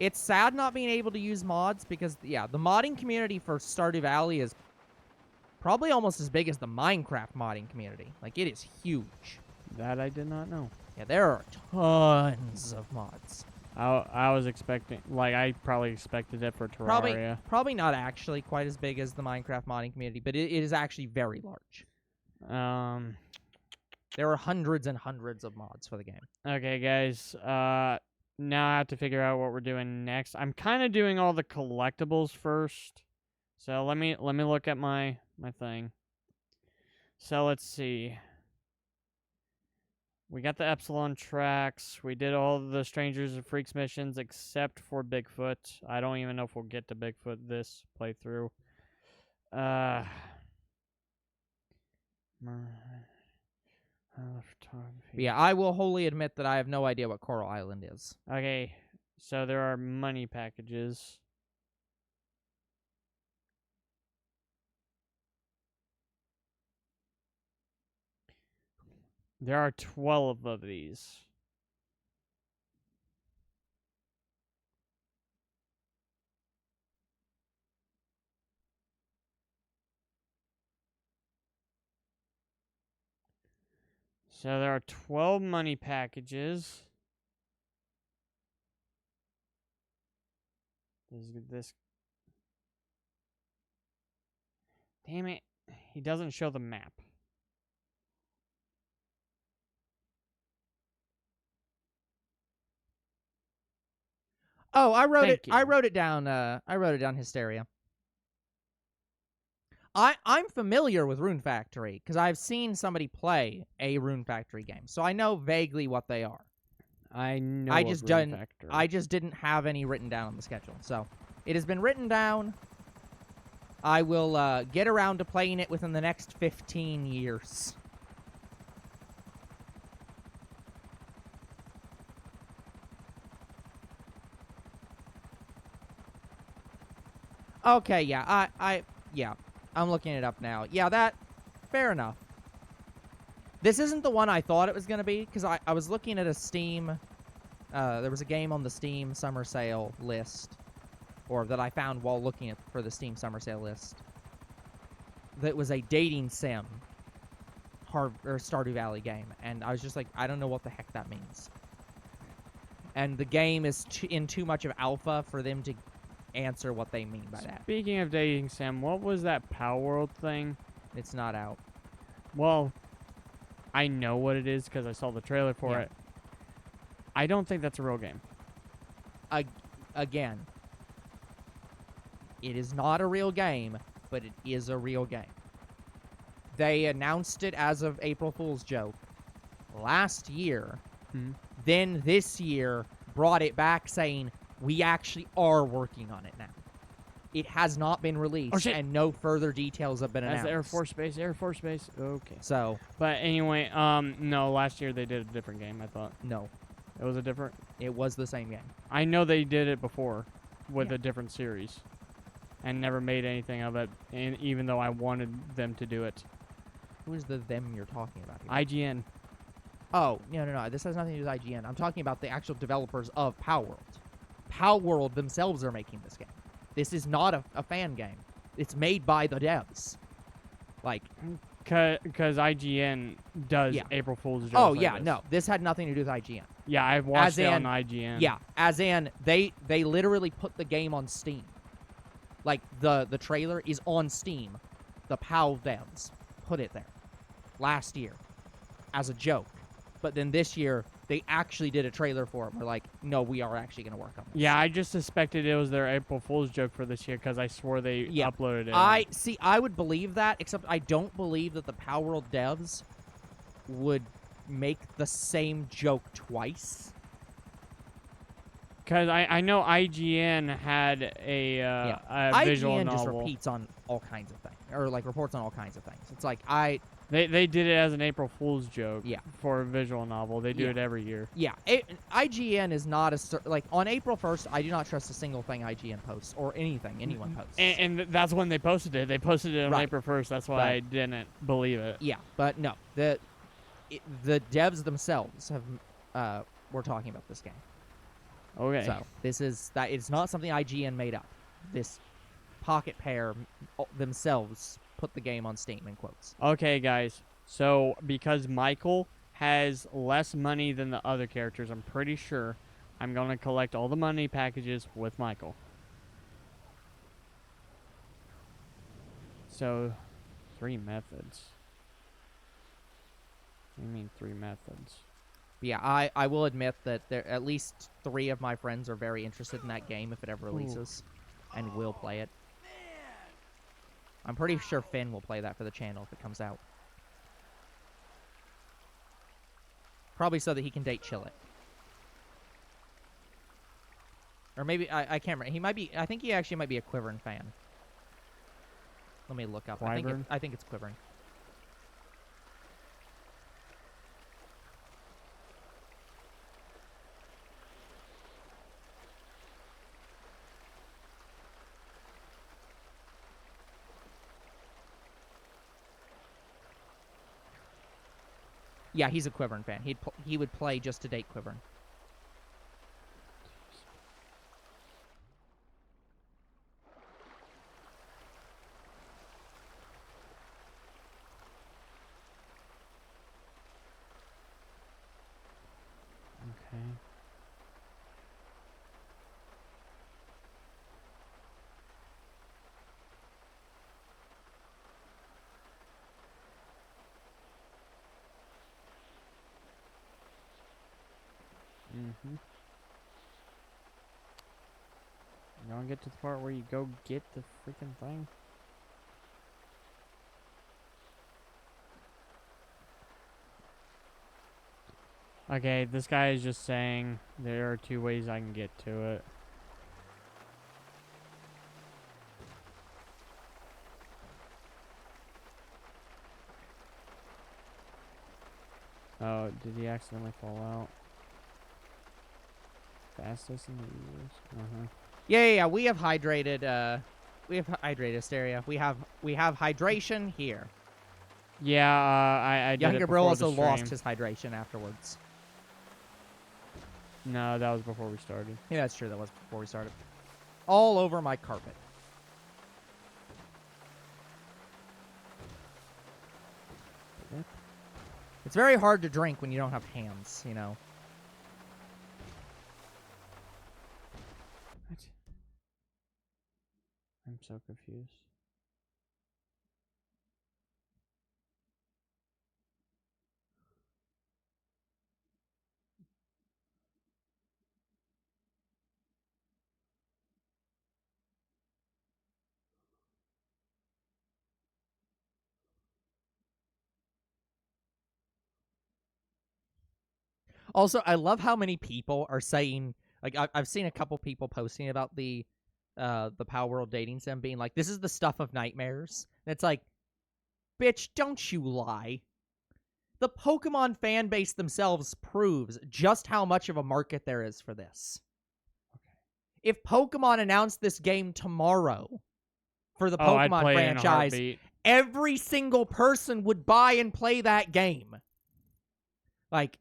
it's sad not being able to use mods because, yeah, the modding community for Stardew Valley is probably almost as big as the Minecraft modding community. Like, it is huge. That I did not know. Yeah, there are tons of mods. I was expecting, like, I probably expected it for Terraria. Probably not actually quite as big as the Minecraft modding community, but it is actually very large. There are hundreds and hundreds of mods for the game. Okay, guys. Now I have to figure out what we're doing next. I'm kind of doing all the collectibles first. So let me look at my thing. So let's see. We got the Epsilon Tracts. We did all the Strangers and Freaks missions except for Bigfoot. I don't even know if we'll get to Bigfoot this playthrough. Photography. Yeah, I will wholly admit that I have no idea what Coral Island is. Okay, so there are money packages. There are 12 of these. So there are 12 money packages. This. Damn it. He doesn't show the map. Oh, I wrote Thank it. you. I wrote it down. I wrote it down. Hysteria. I'm familiar with Rune Factory because I've seen somebody play a Rune Factory game, so I know vaguely what they are. I know. I just Rune Factory. I just didn't have any written down on the schedule, so it has been written down. I will get around to playing it within the next 15 years. Okay, yeah, yeah, I'm looking it up now. Yeah, fair enough. This isn't the one I thought it was going to be, because I was looking at a Steam, there was a game on the Steam Summer Sale list, or that I found while looking for the Steam Summer Sale list, that was a dating sim, or Stardew Valley game, and I was just like, I don't know what the heck that means. And the game is in too much of alpha for them to answer what they mean by that. Speaking of dating sim, what was that Power World thing? It's not out. Well, I know what it is because I saw the trailer for it. I don't think that's a real game. Again, it is not a real game, but it is a real game. They announced it as of April Fool's joke last year. Then this year brought it back saying, we actually are working on it now. It has not been released, and no further details have been announced. That's Air Force Base. Air Force Base. Okay. So. But anyway, no, last year they did a different game, I thought. No. It was a different? It was the same game. I know they did it before with a different series and never made anything of it, and even though I wanted them to do it. Who is the them you're talking about here? IGN. Oh, no. This has nothing to do with IGN. I'm talking about the actual developers of Power World. Power World themselves are making this game. This is not a fan game. It's made by the devs. Like, because IGN does April Fool's jokes. Oh, like yeah, this. no. This had nothing to do with IGN. Yeah, I've watched it on IGN. Yeah, as in, they literally put the game on Steam. Like, the trailer is on Steam. The POW devs put it there last year as a joke. But then this year, they actually did a trailer for it. We're like, no, we are actually going to work on this. Yeah, I just suspected it was their April Fool's joke for this year because I swore they uploaded it. I would believe that, except I don't believe that the Power World devs would make the same joke twice. Because I know IGN had a visual IGN novel. just repeats on all kinds of things, or like reports on all kinds of things. It's like I They did it as an April Fool's joke. Yeah. For a visual novel. They do Yeah. it every year. Yeah, IGN is not like on April 1st. I do not trust a single thing IGN posts or anything anyone posts. And that's when they posted it. They posted it on Right. April 1st. That's why I didn't believe it. Yeah, but no, the devs themselves have were talking about this game. Okay. So this is that. It's not something IGN made up. This Pocket Pair themselves put the game on Steam in quotes. Okay, guys. So because Michael has less money than the other characters, I'm pretty sure I'm going to collect all the money packages with Michael. So, 3 methods. What do you mean 3 methods? Yeah, I will admit that at least 3 of my friends are very interested in that game if it ever releases, and will play it. I'm pretty sure Finn will play that for the channel if it comes out. Probably so that he can date Chill It. Or maybe, I can't remember. He might be, I think he actually might be a Quiverin fan. Let me look up. I think it's Quiverin. Yeah, he's a Quiverin fan. He would play just to date Quiverin. Okay. Mm-hmm. You want to get to the part where you go get the freaking thing? Okay, this guy is just saying there are 2 ways I can get to it. Oh, did he accidentally fall out? Fastest in the years. Yeah. We have hydrated. We have hydrated Asteria. We have hydration here. Yeah, I did Younger it Bro before also the stream. lost his hydration afterwards. No, that was before we started. Yeah, that's true. That was before we started. All over my carpet. Yep. It's very hard to drink when you don't have hands, you know. What? I'm so confused. Also, I love how many people are saying, like, I've seen a couple people posting about the Power World dating sim being like, this is the stuff of nightmares. And it's like, bitch, don't you lie. The Pokemon fan base themselves proves just how much of a market there is for this. Okay. If Pokemon announced this game tomorrow for the Pokemon franchise, every single person would buy and play that game. Like,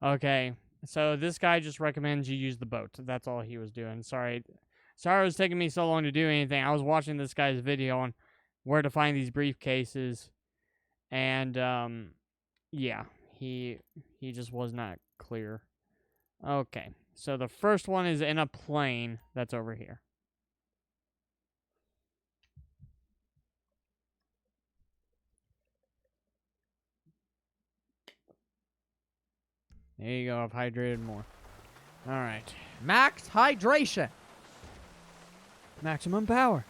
okay, so this guy just recommends you use the boat. That's all he was doing. Sorry it was taking me so long to do anything. I was watching this guy's video on where to find these briefcases, and yeah, he just was not clear. Okay, so the first one is in a plane that's over here. There you go. I've hydrated more. All right. max hydration. Maximum power.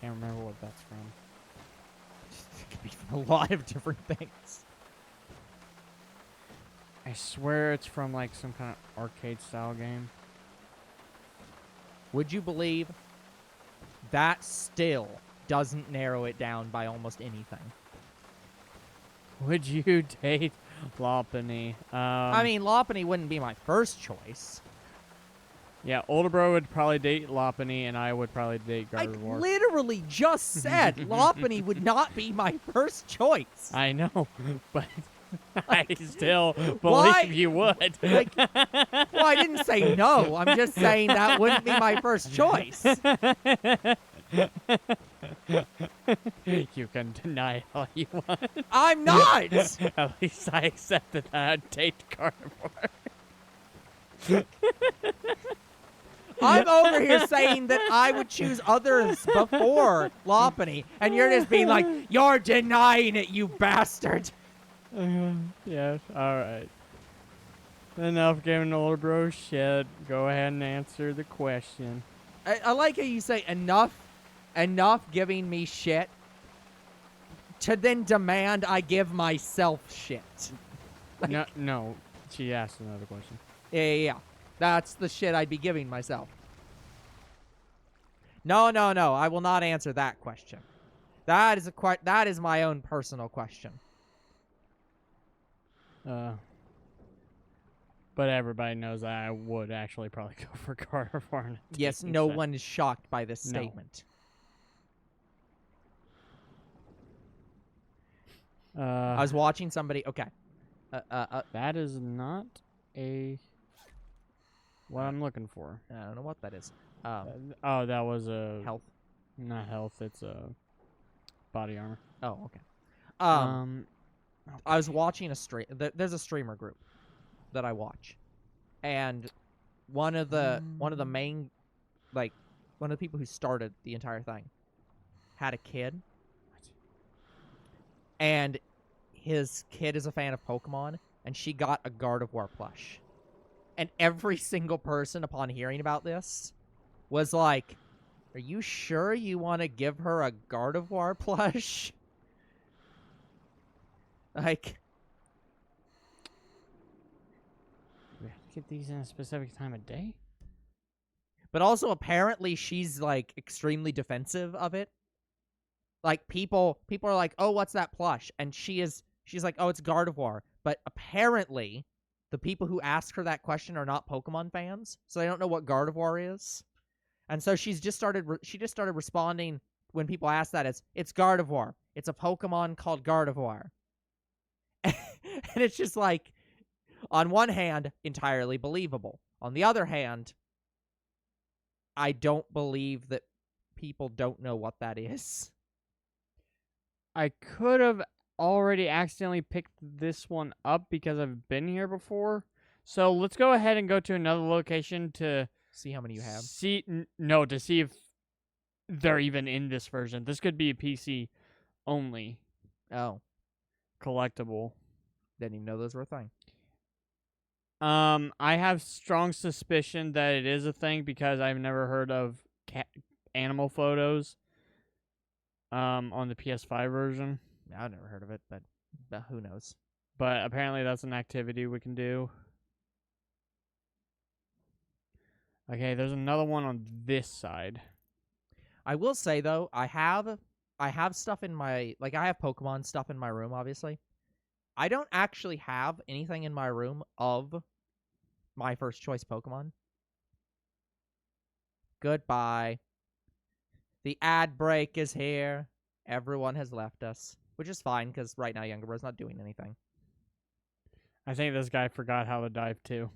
Can't remember what that's from. It could be from a lot of different things. I swear it's from like some kind of arcade style game. Would you believe that still doesn't narrow it down by almost anything. Would you date Lopunny? I mean, Lopunny wouldn't be my first choice. Yeah, older bro would probably date Lopunny, and I would probably date I Gardevoir. literally just said Lopunny would not be my first choice. I know, but I still Why? believe you would. Like, well, I didn't say no. I'm just saying that wouldn't be my first choice. You can deny all you want. I'm not! At least I accepted that I'd date Gardevoir. I'm over here saying that I would choose others before Lopunny, and you're just being like, you're denying it, you bastard. Yes, alright. Enough giving older bro shit. Go ahead and answer the question. I like how you say enough giving me shit to then demand I give myself shit. Like, No. She asked another question. Yeah. That's the shit I'd be giving myself. No. I will not answer that question. That is my own personal question. But everybody knows that I would actually probably go for Gardevoir. Yes, no one is shocked by this No. statement. I was watching somebody. Okay. That is not what I'm looking for. I don't know what that is. Oh, that was a Health. Not health. It's a body armor. Oh, okay. Okay. I was watching a stream. There's a streamer group that I watch, and one of the main, like, one of the people who started the entire thing had a kid, and his kid is a fan of Pokemon, and she got a Gardevoir plush, and every single person upon hearing about this was like, "Are you sure you want to give her a Gardevoir plush?" Like, we have to get these in a specific time of day. but also apparently she's like extremely defensive of it. Like people are like, "Oh, what's that plush?" And she's like, "Oh, it's Gardevoir." But apparently the people who ask her that question are not Pokemon fans, so they don't know what Gardevoir is. And so she just started responding when people ask that as, "It's Gardevoir. It's a Pokemon called Gardevoir." And it's just like, on one hand, entirely believable. On the other hand, I don't believe that people don't know what that is. I could have already accidentally picked this one up because I've been here before. So let's go ahead and go to another location to See how many you have. to see if they're even in this version. This could be a PC only Oh, collectible. didn't even know those were a thing. I have strong suspicion that it is a thing because I've never heard of animal photos on the PS5 version. I've never heard of it, but who knows? But apparently that's an activity we can do. Okay, there's another one on this side. I will say though, I have stuff in my, like, I have Pokemon stuff in my room, obviously. I don't actually have anything in my room of my first choice Pokemon. Goodbye. The ad break is here. Everyone has left us, which is fine because right now Younger Bro's not doing anything. I think this guy forgot how to dive too.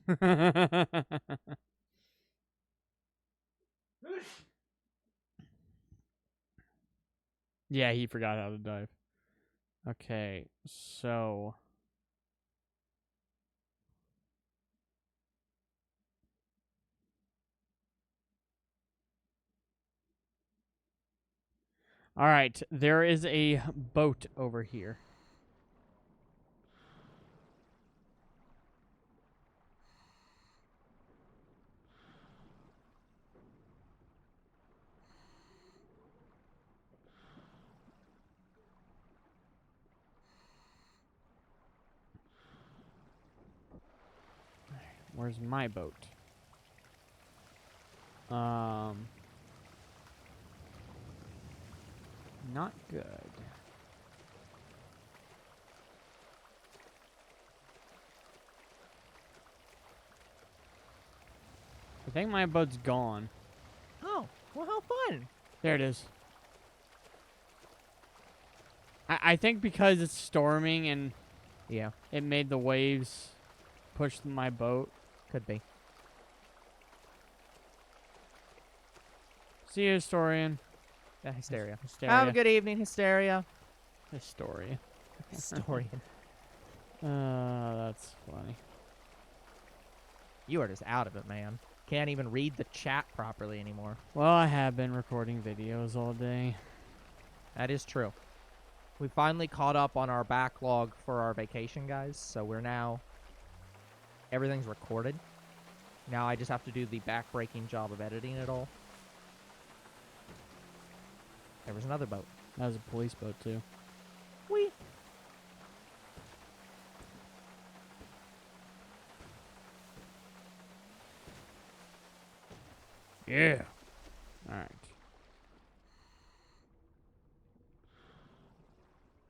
Yeah, he forgot how to dive. Okay, so all right, there is a boat over here. Where's my boat? not good. I think my boat's gone. Oh, well, how fun. There it is. I think because it's storming and Yeah, it made the waves push my boat. could be. See you, historian. Yeah, hysteria. Hysteria. Have a good evening, hysteria. Historia. Historian. That's funny. You are just out of it, man. Can't even read the chat properly anymore. Well, I have been recording videos all day. That is true. We finally caught up on our backlog for our vacation, guys. So we're now... Everything's recorded. Now I just have to do the back-breaking job of editing it all. There was another boat. That was a police boat, too. Whee! Yeah. All right.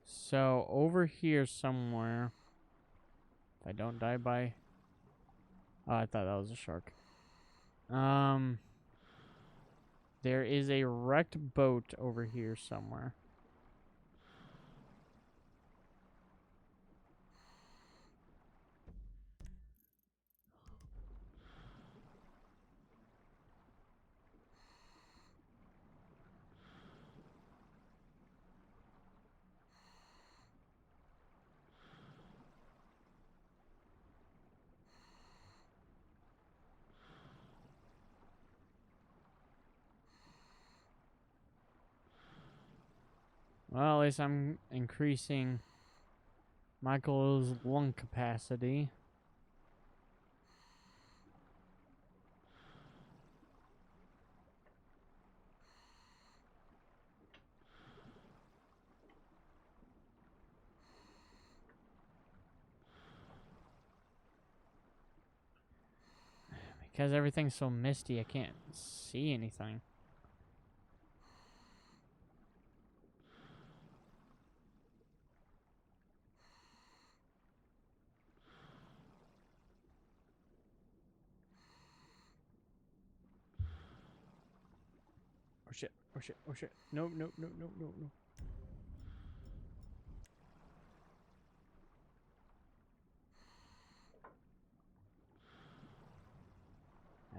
So, over here somewhere, if I don't die by... Oh, I thought that was a shark. There is a wrecked boat over here somewhere. Well, at least I'm increasing Michael's lung capacity. Because everything's so misty, I can't see anything. Oh shit, oh shit, oh shit. No, no, no, no, no, no.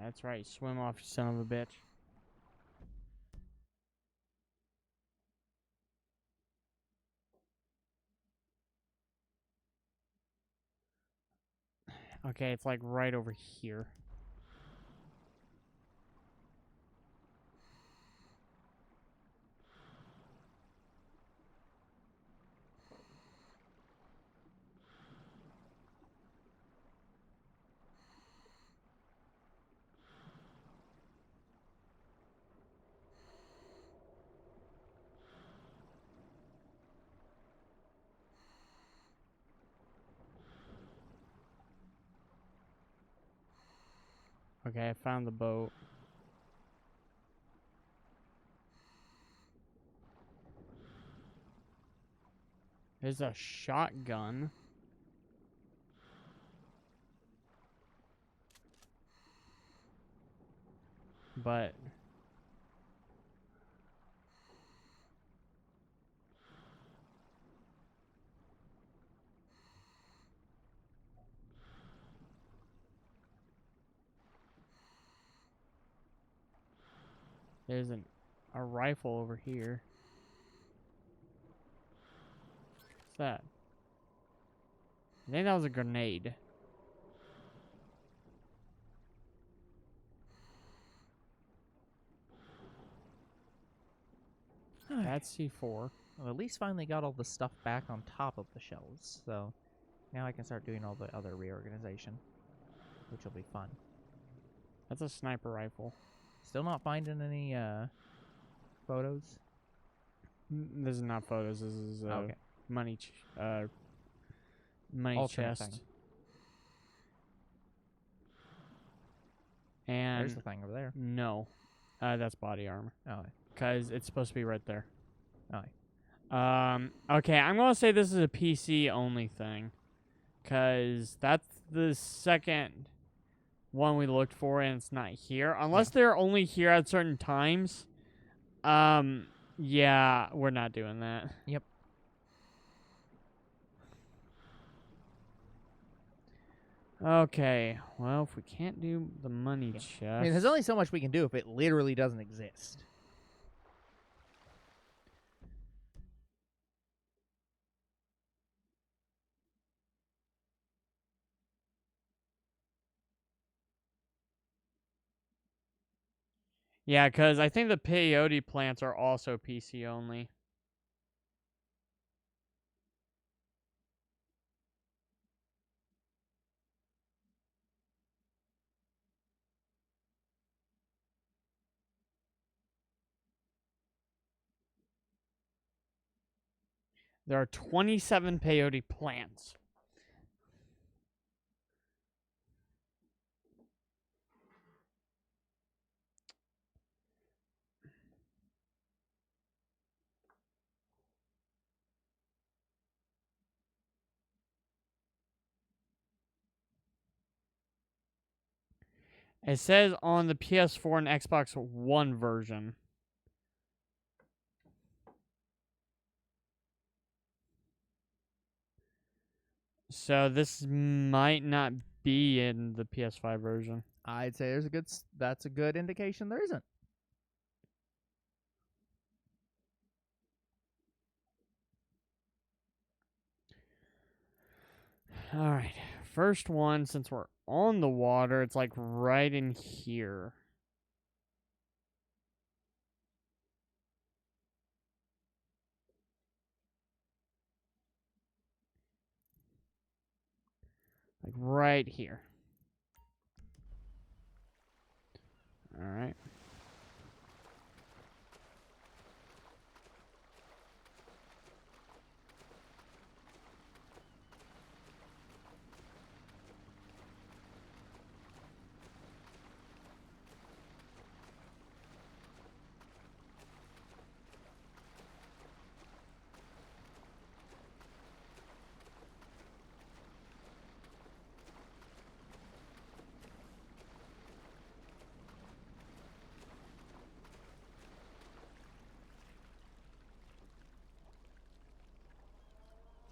That's right, swim off, you son of a bitch. Okay, it's like right over here. Okay, I found the boat. There's a shotgun. But there's a rifle over here. What's that? I think that was a grenade. That's C4. Well, at least finally got all the stuff back on top of the shelves, so now I can start doing all the other reorganization, which will be fun. That's a sniper rifle. Still not finding any photos? This is not photos. This is Okay. money. Money Alternate chest. thing. And There's the thing over there. no, that's body armor. Oh, Because it's supposed to be right there. Aye. Okay, I'm gonna say this is a PC only thing, cause that's the second one we looked for, and it's not here. Unless they're only here at certain times. Yeah, we're not doing that. Yep. Okay, well, if we can't do the money chest, I mean, there's only so much we can do if it literally doesn't exist. yeah, because I think the peyote plants are also PC only. There are 27 peyote plants. It says on the PS4 and Xbox One version. So this might not be in the PS5 version. I'd say that's a good indication there isn't. All right. First one, since we're on the water, it's like right in here. Like right here. All right.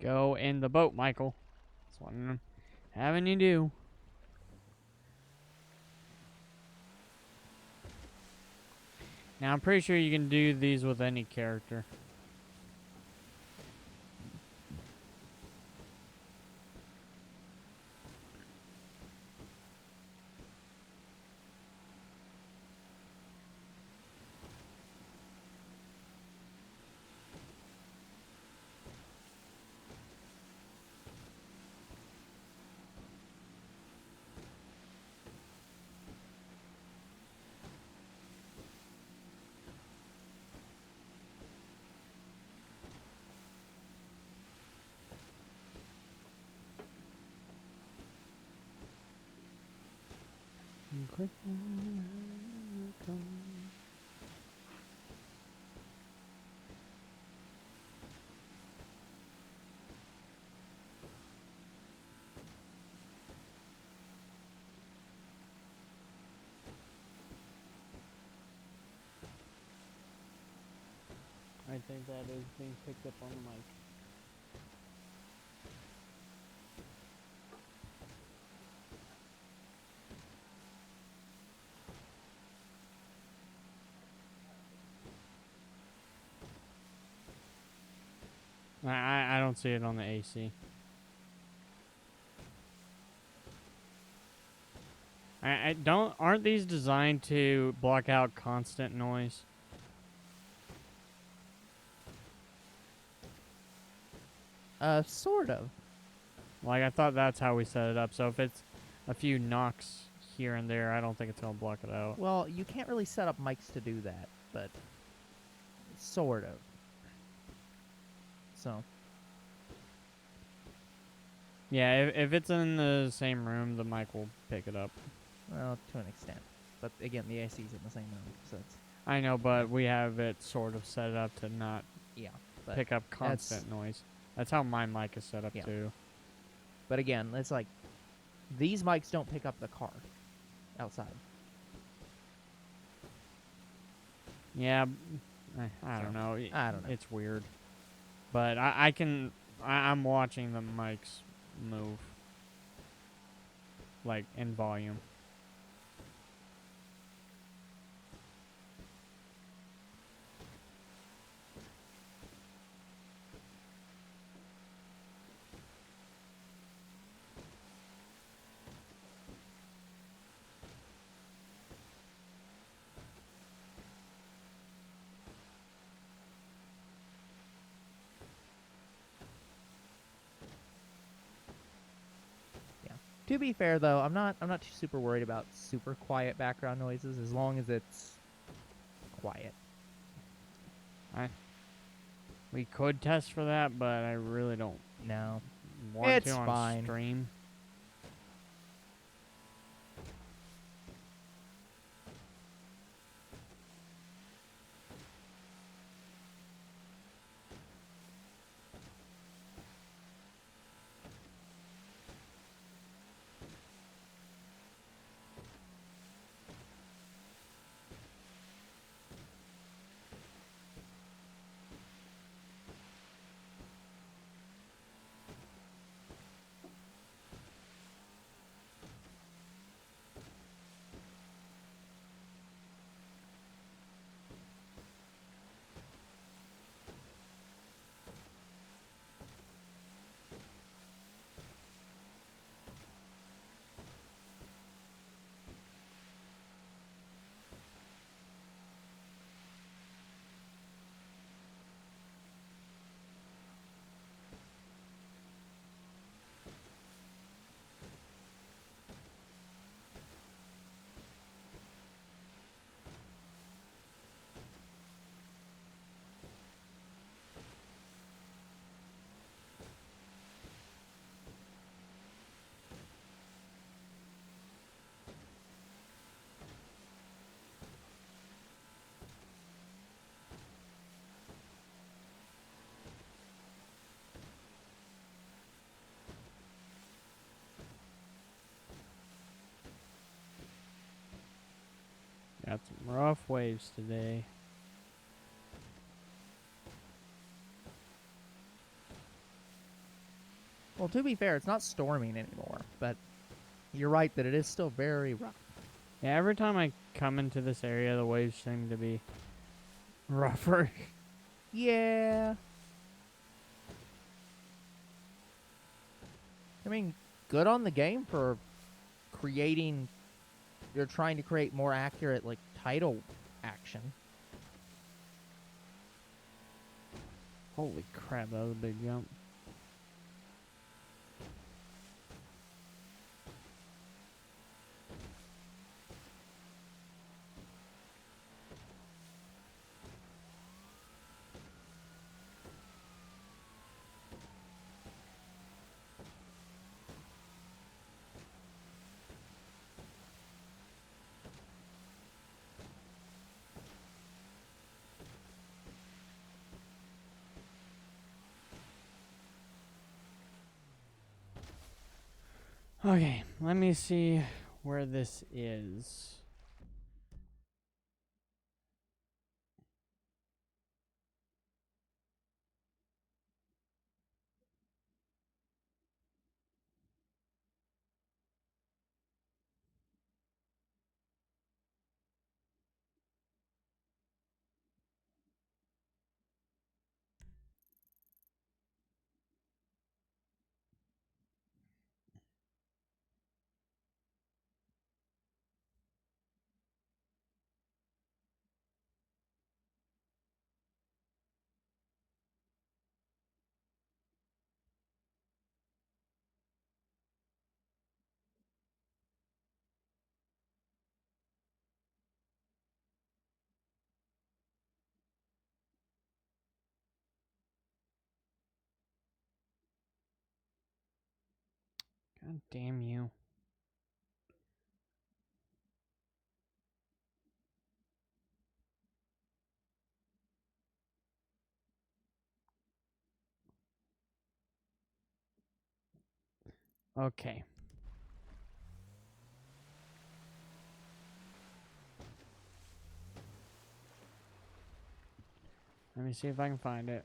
Go in the boat, Michael. That's what I'm having you do. Now, I'm pretty sure you can do these with any character. I think that is being picked up on the mic. I don't see it on the AC. I don't. Aren't these designed to block out constant noise? Sort of. Like, I thought that's how we set it up. So if it's a few knocks here and there, I don't think it's gonna block it out. Well, you can't really set up mics to do that, but sort of. So. Yeah, if it's in the same room, the mic will pick it up. Well, to an extent. But again, the AC's in the same room, so it's... I know, but we have it sort of set up to not Yeah, but pick up constant noise. That's how my mic is set up too. But again, it's like these mics don't pick up the car outside. Yeah, I don't know. I don't know. It's weird, but I'm watching the mics move, like in volume. To be fair, though, I'm not too super worried about super quiet background noises as long as it's quiet. We could test for that, but I really don't. No, Want it's to on fine. stream. Got some rough waves today. Well, to be fair, it's not storming anymore, but you're right that it is still very rough. Yeah, every time I come into this area, the waves seem to be rougher. Yeah. I mean, good on the game for creating. You're trying to create more accurate, like, tidal action. Holy crap, that was a big jump. Okay, let me see where this is. God damn you. Okay. Let me see if I can find it.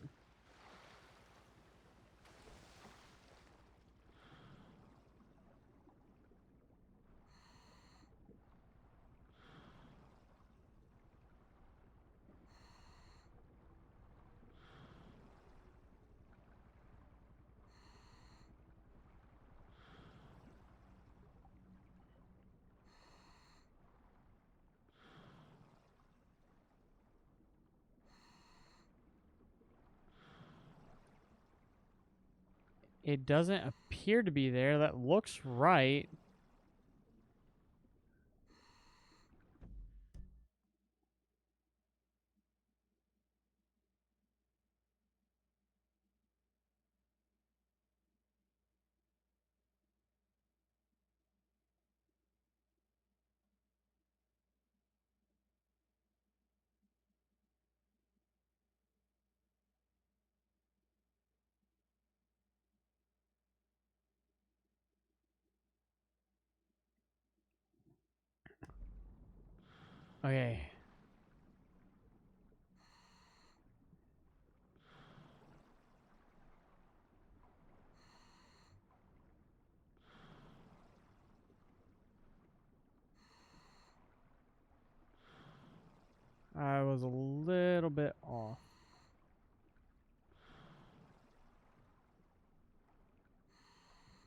It doesn't appear to be there. That looks right. Okay. I was a little bit off.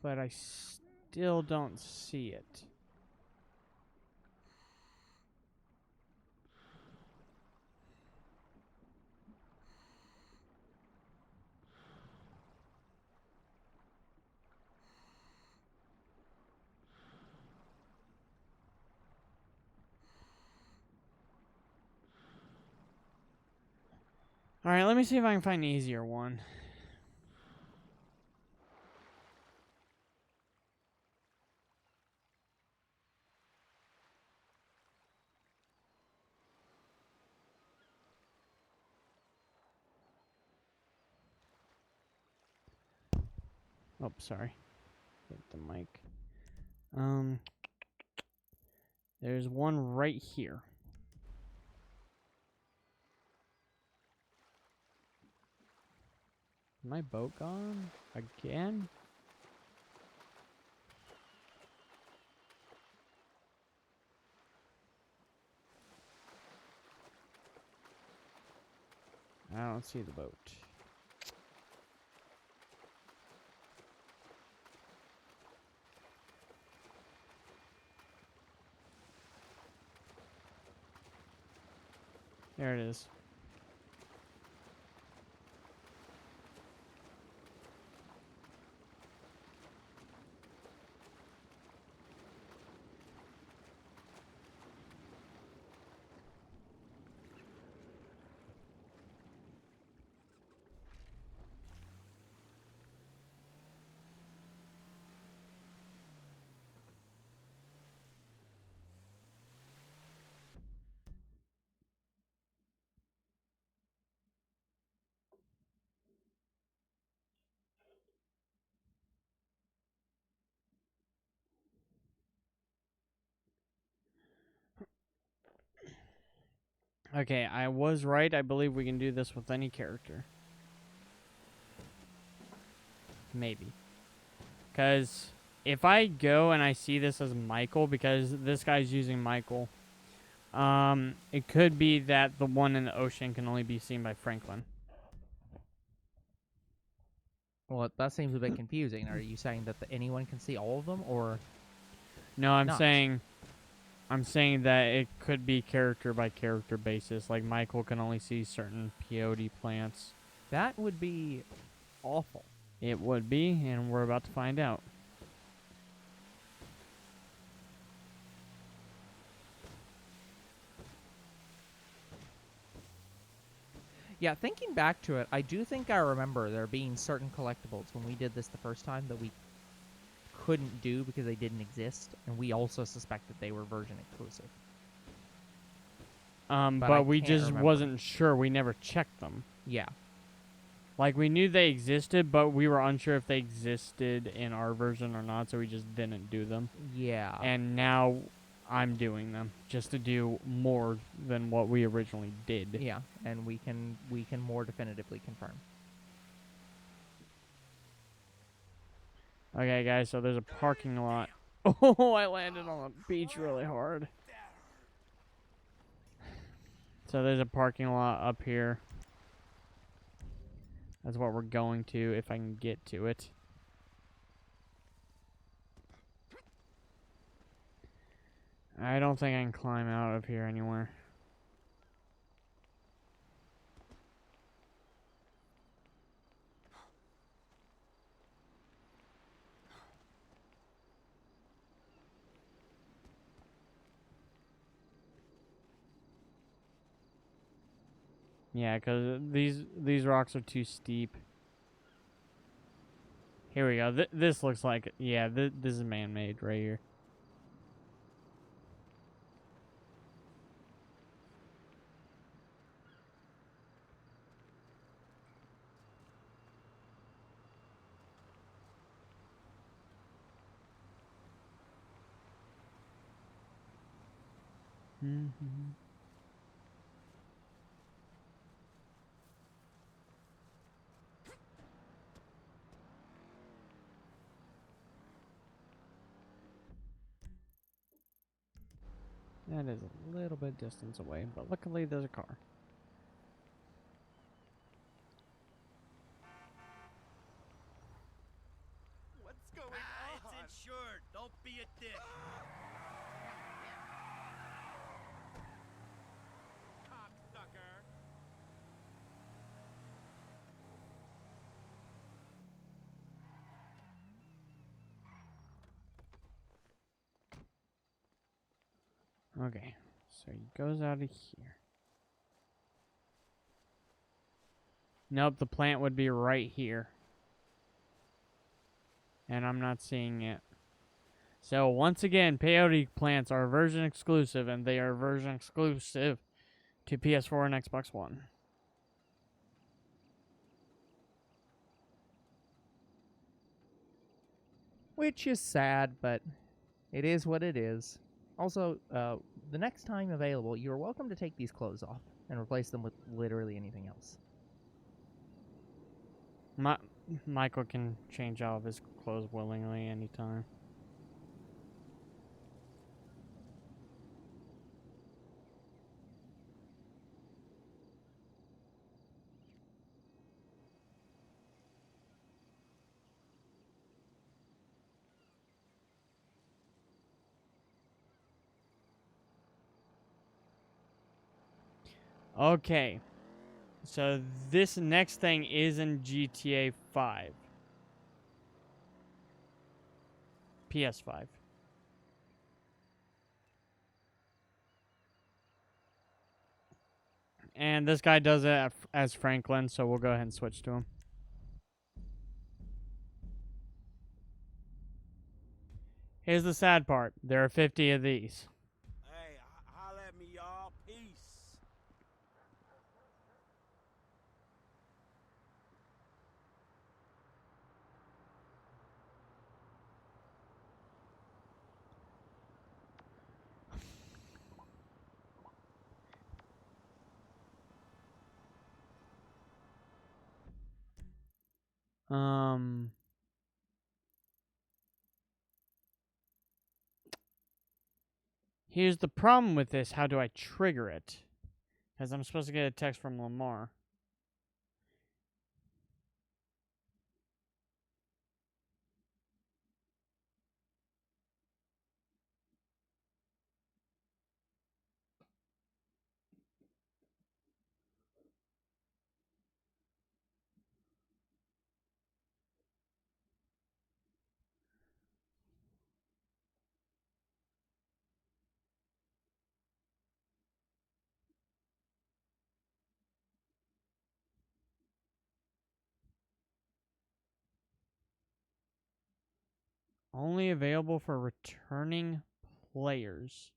But I still don't see it. Alright, let me see if I can find an easier one. Oh, sorry. Hit the mic. There's one right here. My boat gone? Again? I don't see the boat. There it is. Okay, I was right. I believe we can do this with any character. Maybe. Because if I go and I see this as Michael, because this guy's using Michael, it could be that the one in the ocean can only be seen by Franklin. Well, that seems a bit confusing. Are you saying that anyone can see all of them, or No, I'm not? saying that it could be character by character basis. Like Michael can only see certain peyote plants. That would be awful. It would be, and we're about to find out. Yeah, thinking back to it, I do think I remember there being certain collectibles when we did this the first time that we couldn't do because they didn't exist, and we also suspected they were version exclusive. But we can't just remember. wasn't sure. We never checked them. Yeah. Like, we knew they existed, but we were unsure if they existed in our version or not, so we just didn't do them. Yeah. And now I'm doing them just to do more than what we originally did. Yeah, and we can more definitively confirm. Okay, guys, so there's a parking lot. Oh, I landed on the beach really hard. So there's a parking lot up here. That's what we're going to if I can get to it. I don't think I can climb out of here anywhere. Yeah, because these rocks are too steep. Here we go. This looks like, yeah, this is man-made right here. Mm-hmm. That is a little bit distance away, but luckily there's a car. What's going on? It's insured. Don't be a dick. Cocksucker. Okay, so he goes out of here. Nope, the plant would be right here. And I'm not seeing it. So once again, peyote plants are version exclusive, and they are version exclusive to PS4 and Xbox One. Which is sad, but it is what it is. Also, the next time available, you're welcome to take these clothes off and replace them with literally anything else. Michael can change out of his clothes willingly anytime. Okay. So this next thing is in GTA 5. PS5. And this guy does it as Franklin, so we'll go ahead and switch to him. Here's the sad part. There are 50 of these. Hey, holla at me, y'all. Peace. Here's the problem with this. How do I trigger it? Because I'm supposed to get a text from Lamar. Only available for returning players.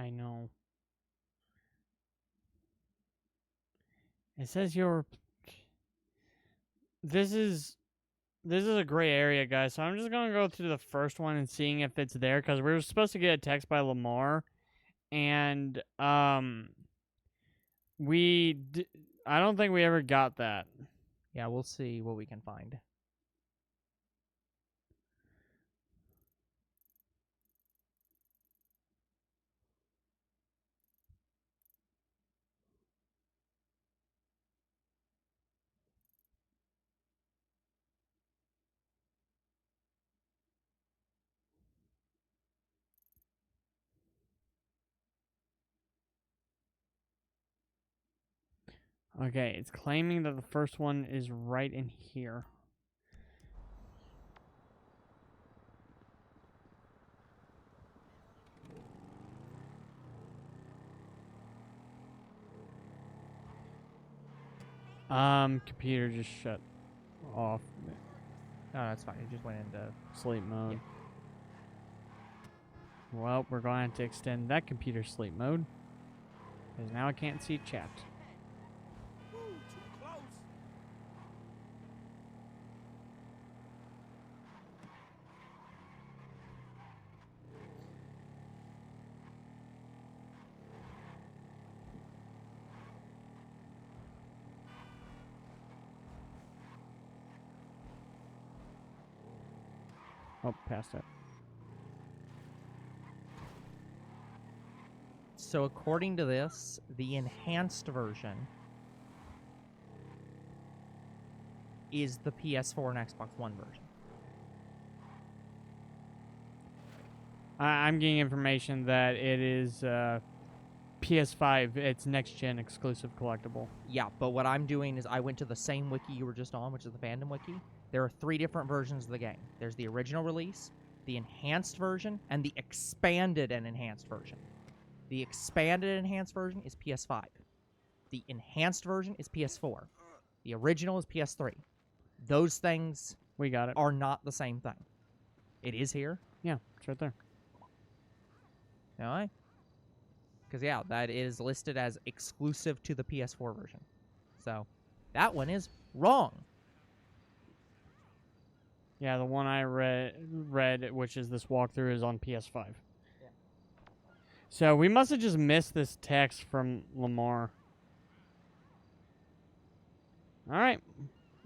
I know. It says you're... This is a gray area, guys, so I'm just going to go through the first one and seeing if it's there, because we were supposed to get a text by Lamar, and, I don't think we ever got that. Yeah, we'll see what we can find. Okay, it's claiming that the first one is right in here. Computer just shut off. No, that's fine. It just went into... Sleep mode. Yeah. Well, we're going to have to extend that computer sleep mode, because now I can't see chat. Ooh, too close. Oh, past it. So according to this, the enhanced version is the PS4 and Xbox One version. I'm getting information that it is PS5. It's next-gen exclusive collectible. Yeah, but what I'm doing is I went to the same wiki you were just on, which is the fandom wiki. There are 3 different versions of the game. There's the original release, the enhanced version, and the expanded and enhanced version. The expanded and enhanced version is PS5. The enhanced version is PS4. The original is PS3. Those things We got it. are not the same thing. It is here. Yeah, it's right there. Alright. Because, yeah, that is listed as exclusive to the PS4 version. So, that one is wrong. Yeah, the one I read, which is this walkthrough, is on PS5. Yeah. So we must have just missed this text from Lamar. All right,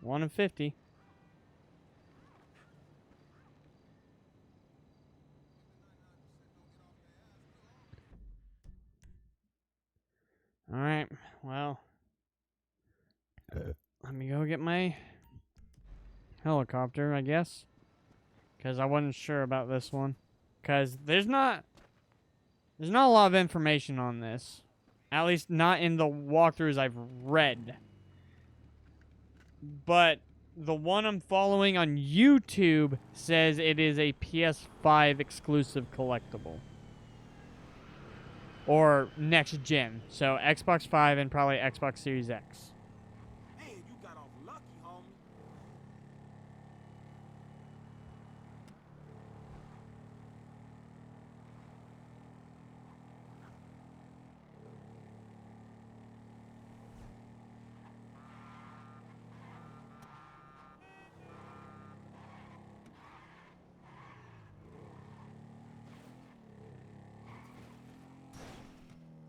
1 of 50. All right, well, let me go get my helicopter, I guess, because I wasn't sure about this one, because there's not a lot of information on this, at least not in the walkthroughs I've read. But the one I'm following on YouTube says it is a PS5 exclusive collectible. Or next gen. So Xbox 5 and probably Xbox Series X. Man, you got off lucky, homie.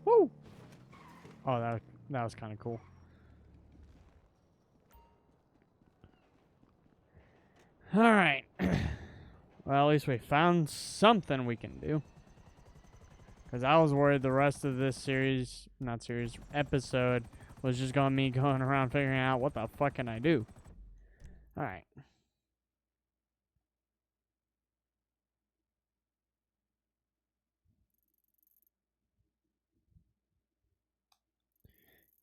Woo! Oh, that was kind of cool. All right. Well, at least we found something we can do. Because I was worried the rest of this episode was just going to me going around figuring out what the fuck can I do. All right.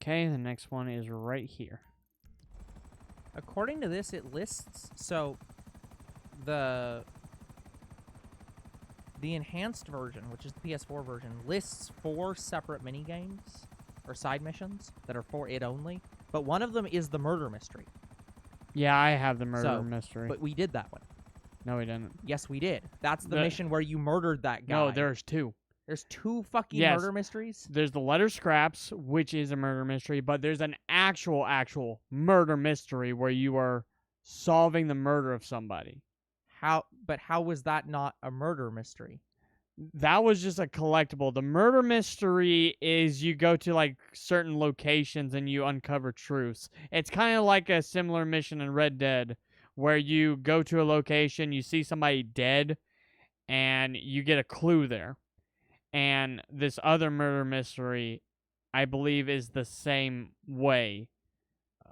Okay, the next one is right here. According to this, it lists... So, the enhanced version, which is the PS4 version, lists 4 separate minigames, or side missions, that are for it only. But one of them is the murder mystery. Yeah, I have the murder So, mystery. But we did that one. No, we didn't. Yes, we did. That's the The- mission where you murdered that guy. No, there's 2. There's 2 fucking Yes. murder mysteries? There's the letter scraps, which is a murder mystery, but there's an actual murder mystery where you are solving the murder of somebody. But how was that not a murder mystery? That was just a collectible. The murder mystery is you go to like certain locations and you uncover truths. It's kind of like a similar mission in Red Dead where you go to a location, you see somebody dead, and you get a clue there. And this other murder mystery, I believe, is the same way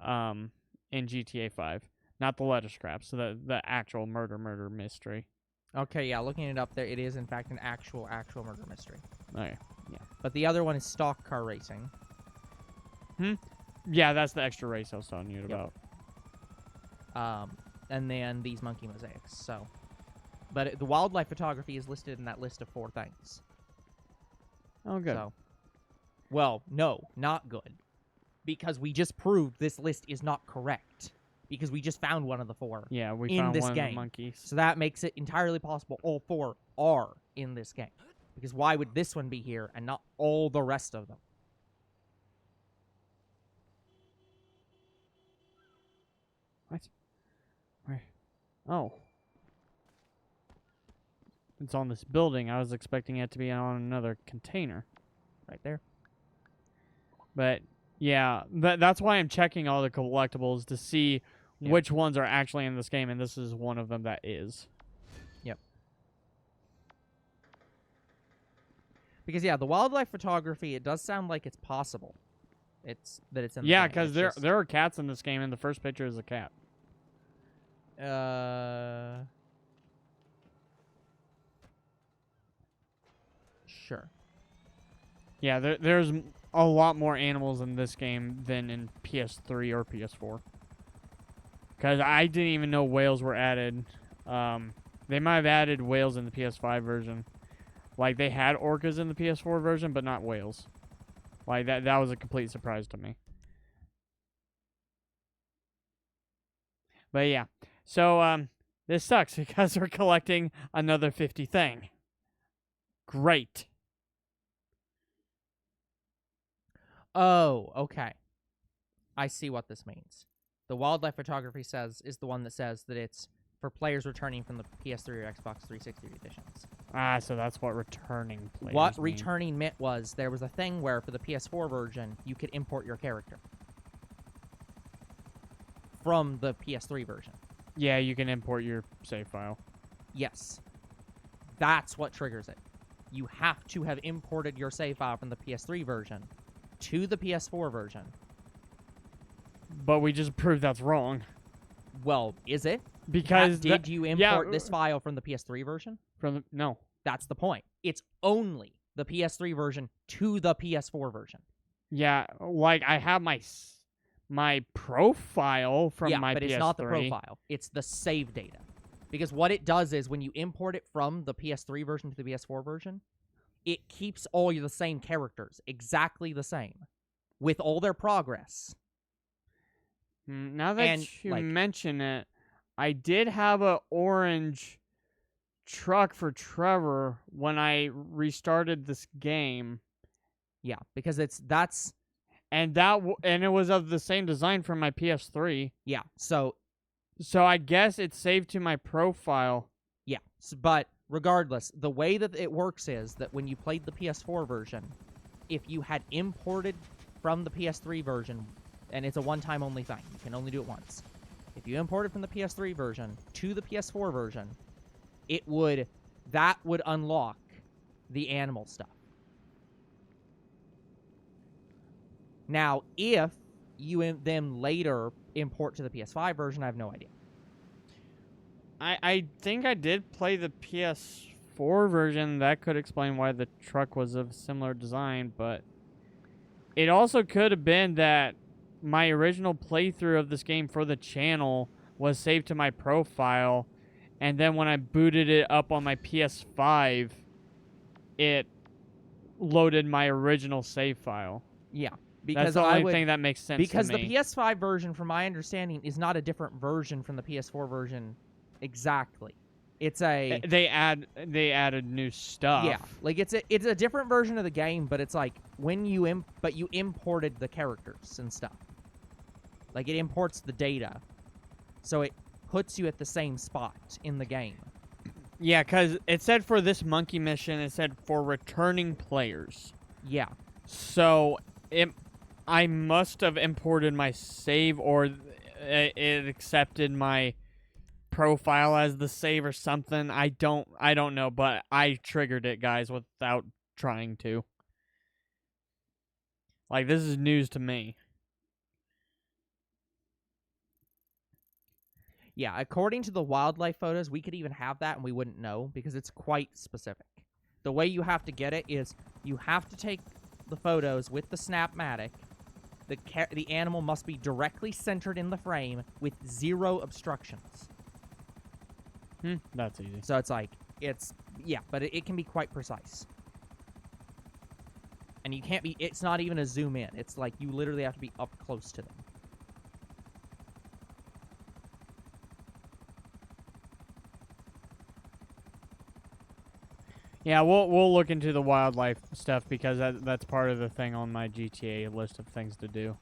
in GTA 5. Not the letter scraps, so the actual murder mystery. Okay, yeah, looking it up there, it is in fact an actual murder mystery. Okay. But the other one is stock car racing. Yeah, that's the extra race I was telling you about. And then these monkey mosaics. So, but the wildlife photography is listed in that list of 4 things. Oh, good. So, well, no, not good, because we just proved this list is not correct. Because we just found one of the 4. Yeah, we in found this one game. of the monkeys. So that makes it entirely possible all 4 are in this game. Because why would this one be here and not all the rest of them? What? Where? Oh. It's on this building. I was expecting it to be on another container. Right there. But, yeah, that's why I'm checking all the collectibles to see which ones are actually in this game, and this is one of them that is. Yep. Because, yeah, the wildlife photography, it does sound like it's possible. It's in the Yeah, game. because there are cats in this game, and the first picture is a cat. Sure. Yeah, there's a lot more animals in this game than in PS3 or PS4. Because I didn't even know whales were added. They might have added whales in the PS5 version. Like, they had orcas in the PS4 version, but not whales. Like, that was a complete surprise to me. But yeah. So, this sucks because we're collecting another 50 thing. Great. Oh, okay. I see what this means. The wildlife photography is the one that says that it's for players returning from the PS3 or Xbox 360 editions. Ah, so that's what returning players What mean. returning meant was there was a thing where for the PS4 version, you could import your character from the PS3 version. Yeah, you can import your save file. Yes. That's what triggers it. You have to have imported your save file from the PS3 version to the PS4 version. But we just proved that's wrong. Well, is it? Because did you import this file from the PS3 version? No. That's the point. It's only the PS3 version to the PS4 version. Yeah, like I have my profile from my PS3. But it's not the profile. It's the save data. Because what it does is when you import it from the PS3 version to the PS4 version, it keeps all the same characters, exactly the same, with all their progress. Now that you mention it, I did have an orange truck for Trevor when I restarted this game. Yeah, because and it was of the same design from my PS3. Yeah, so I guess it's saved to my profile. Yeah, but regardless, the way that it works is that when you played the PS4 version, if you had imported from the PS3 version, and it's a one-time only thing, you can only do it once. If you imported from the PS3 version to the PS4 version, that would unlock the animal stuff. Now, if you then later import to the PS5 version, I have no idea. I think I did play the PS4 version. That could explain why the truck was of similar design, but it also could have been that my original playthrough of this game for the channel was saved to my profile, and then when I booted it up on my PS5, it loaded my original save file. Yeah. Because that's the only thing that makes sense because to me. The PS5 version, from my understanding, is not a different version from the PS4 version exactly. It's a They added new stuff. yeah, like it's a different version of the game, but it's like when you you imported the characters and stuff. Like it imports the data, so it puts you at the same spot in the game. Yeah, because it said for this monkey mission, it said for returning players. Yeah. So I must have imported my save, or it accepted my profile as the save or something. I don't know, but I triggered it, guys, without trying to. Like, this is news to me. Yeah, according to the wildlife photos, we could even have that and we wouldn't know because it's quite specific. The way you have to get it is you have to take the photos with the Snapmatic. The animal must be directly centered in the frame with 0 obstructions. That's easy. So it's like, yeah, but it can be quite precise. And you can't be, it's not even a zoom in. It's like you literally have to be up close to them. Yeah, we'll look into the wildlife stuff because that's part of the thing on my GTA list of things to do.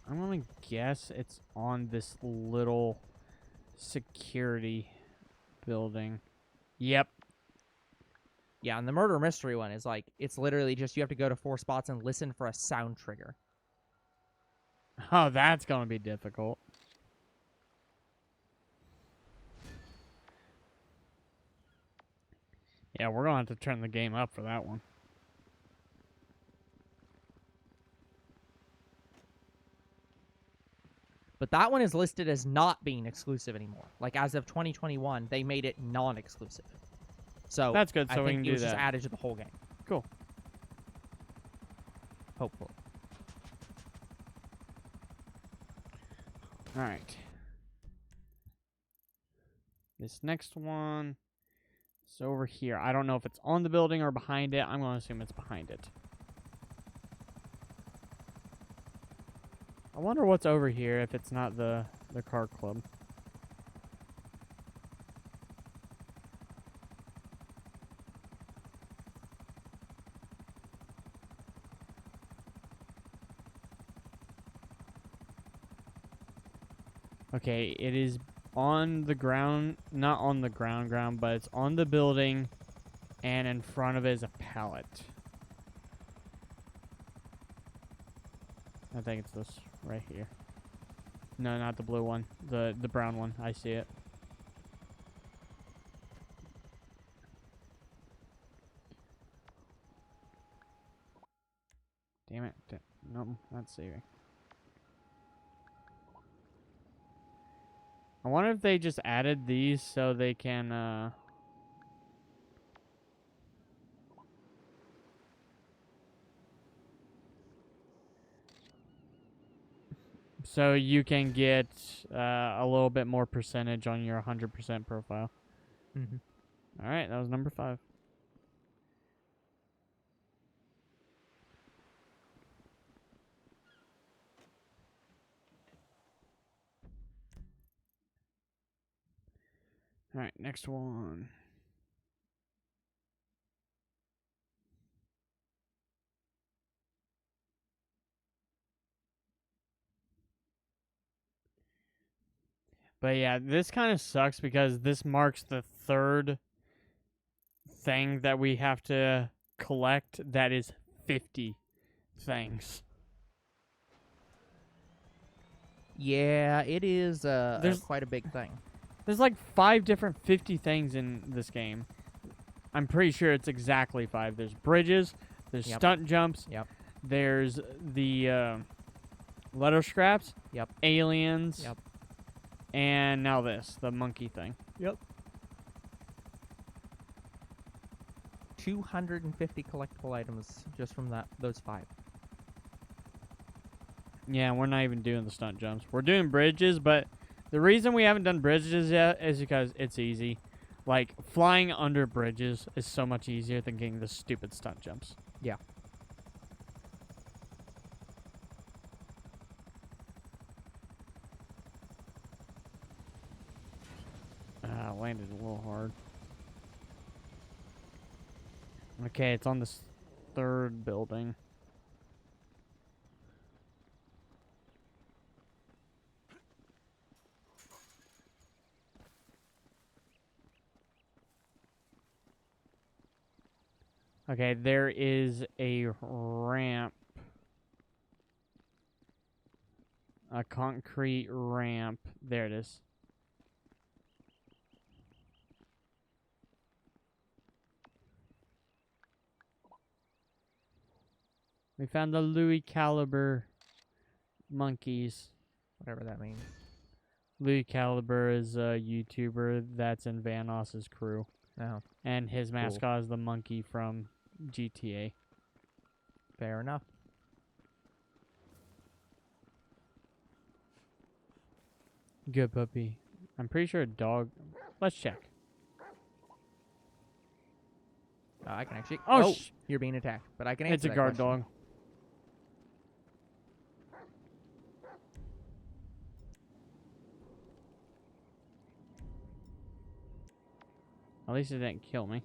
I'm gonna guess it's on this little security building. Yep. Yeah, and the murder mystery one is like, it's literally just you have to go to 4 spots and listen for a sound trigger. Oh, that's gonna be difficult. Yeah, we're gonna have to turn the game up for that one. But that one is listed as not being exclusive anymore. Like, as of 2021, they made it non-exclusive. So That's good, so I we think can it do was just that. added to the whole game. Cool. Hopefully. All right. This next one is over here. I don't know if it's on the building or behind it. I'm going to assume it's behind it. I wonder what's over here if it's not the car club. Okay, it is on the ground, not on the ground, but it's on the building, and in front of it is a pallet. I think it's this right here. No, not the blue one, the brown one. I see it. Damn it. No, not saving. I wonder if they just added these so they can, so you can get a little bit more percentage on your 100% profile. Mm-hmm. All right, that was number 5. All right, next one. But yeah, this kind of sucks because this marks the 3rd thing that we have to collect that is 50 things. Yeah, it is quite a big thing. There's like 5 different 50 things in this game. I'm pretty sure it's exactly 5. There's bridges, there's stunt jumps, there's the letter scraps, aliens, and now this, the monkey thing. 250 collectible items just from those 5. Yeah, we're not even doing the stunt jumps. We're doing bridges, but the reason we haven't done bridges yet is because it's easy. Like, flying under bridges is so much easier than getting the stupid stunt jumps. Yeah. Landed a little hard. Okay, it's on this third building. Okay, there is a ramp. A concrete ramp. There it is. We found the Louis caliber monkeys. Whatever that means. Louis Caliber is a YouTuber that's in Vanos's crew. Oh, And his mascot is the monkey from GTA. fair enough. Good puppy. I'm pretty sure a dog. Let's check. I can actually. Oh, you're being attacked, but I can answer it's a that guard question. dog. At least it didn't kill me.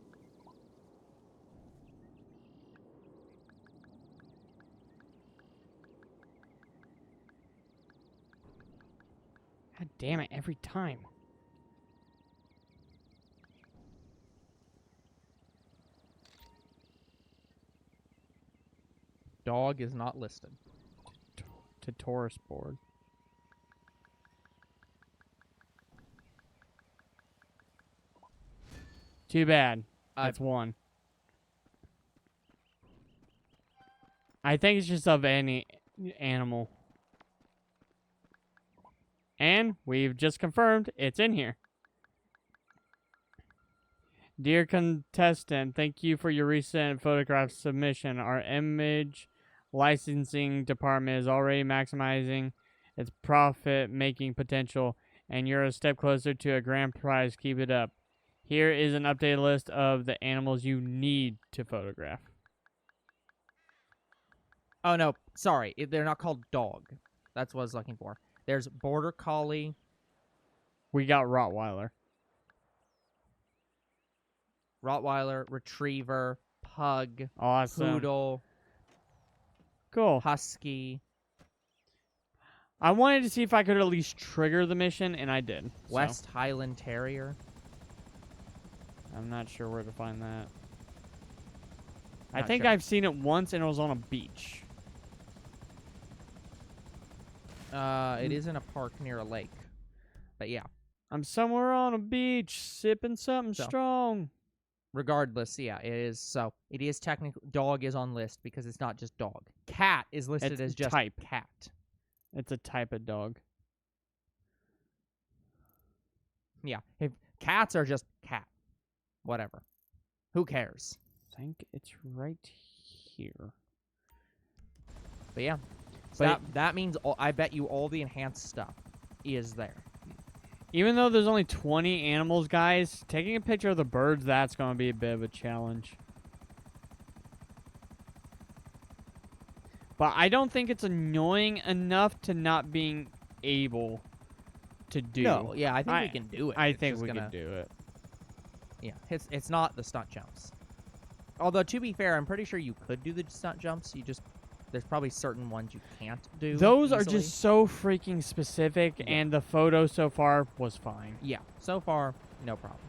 God damn it, every time. Dog is not listed. To tourist board. Too bad. That's one. I think it's just of any animal. And we've just confirmed it's in here. Dear contestant, thank you for your recent photograph submission. Our image licensing department is already maximizing its profit-making potential, and you're a step closer to a grand prize. Keep it up. Here is an updated list of the animals you need to photograph. Oh, no. Sorry. They're not called dog. That's what I was looking for. There's Border Collie. We got Rottweiler. Rottweiler, Retriever, Pug, Awesome. Poodle, Cool. Husky, I wanted to see if I could at least trigger the mission, and I did. West Highland Terrier. I'm not sure where to find that. I Not think sure. I've seen it once, and it was on a beach. It is in a park near a lake. But yeah. I'm somewhere on a beach, sipping something So. strong. Regardless, yeah, it is. So, it is technically... Dog is on list because it's not just dog. Cat is listed It's as just type. cat. It's a type of dog. Yeah. If cats are just cat. Whatever. Who cares? I think it's right here. But yeah. So But that means I bet you all the enhanced stuff is there. even though there's only 20 animals, guys, taking a picture of the birds, that's going to be a bit of a challenge. But I don't think it's annoying enough to not being able to do. No, yeah, I think we can do it. I It's think just we gonna- can do it. Yeah, it's not the stunt jumps. Although, to be fair, I'm pretty sure you could do the stunt jumps. There's probably certain ones you can't do. Those are easily. just so freaking specific, Yeah. and the photo so far was fine. Yeah, so far, no problem.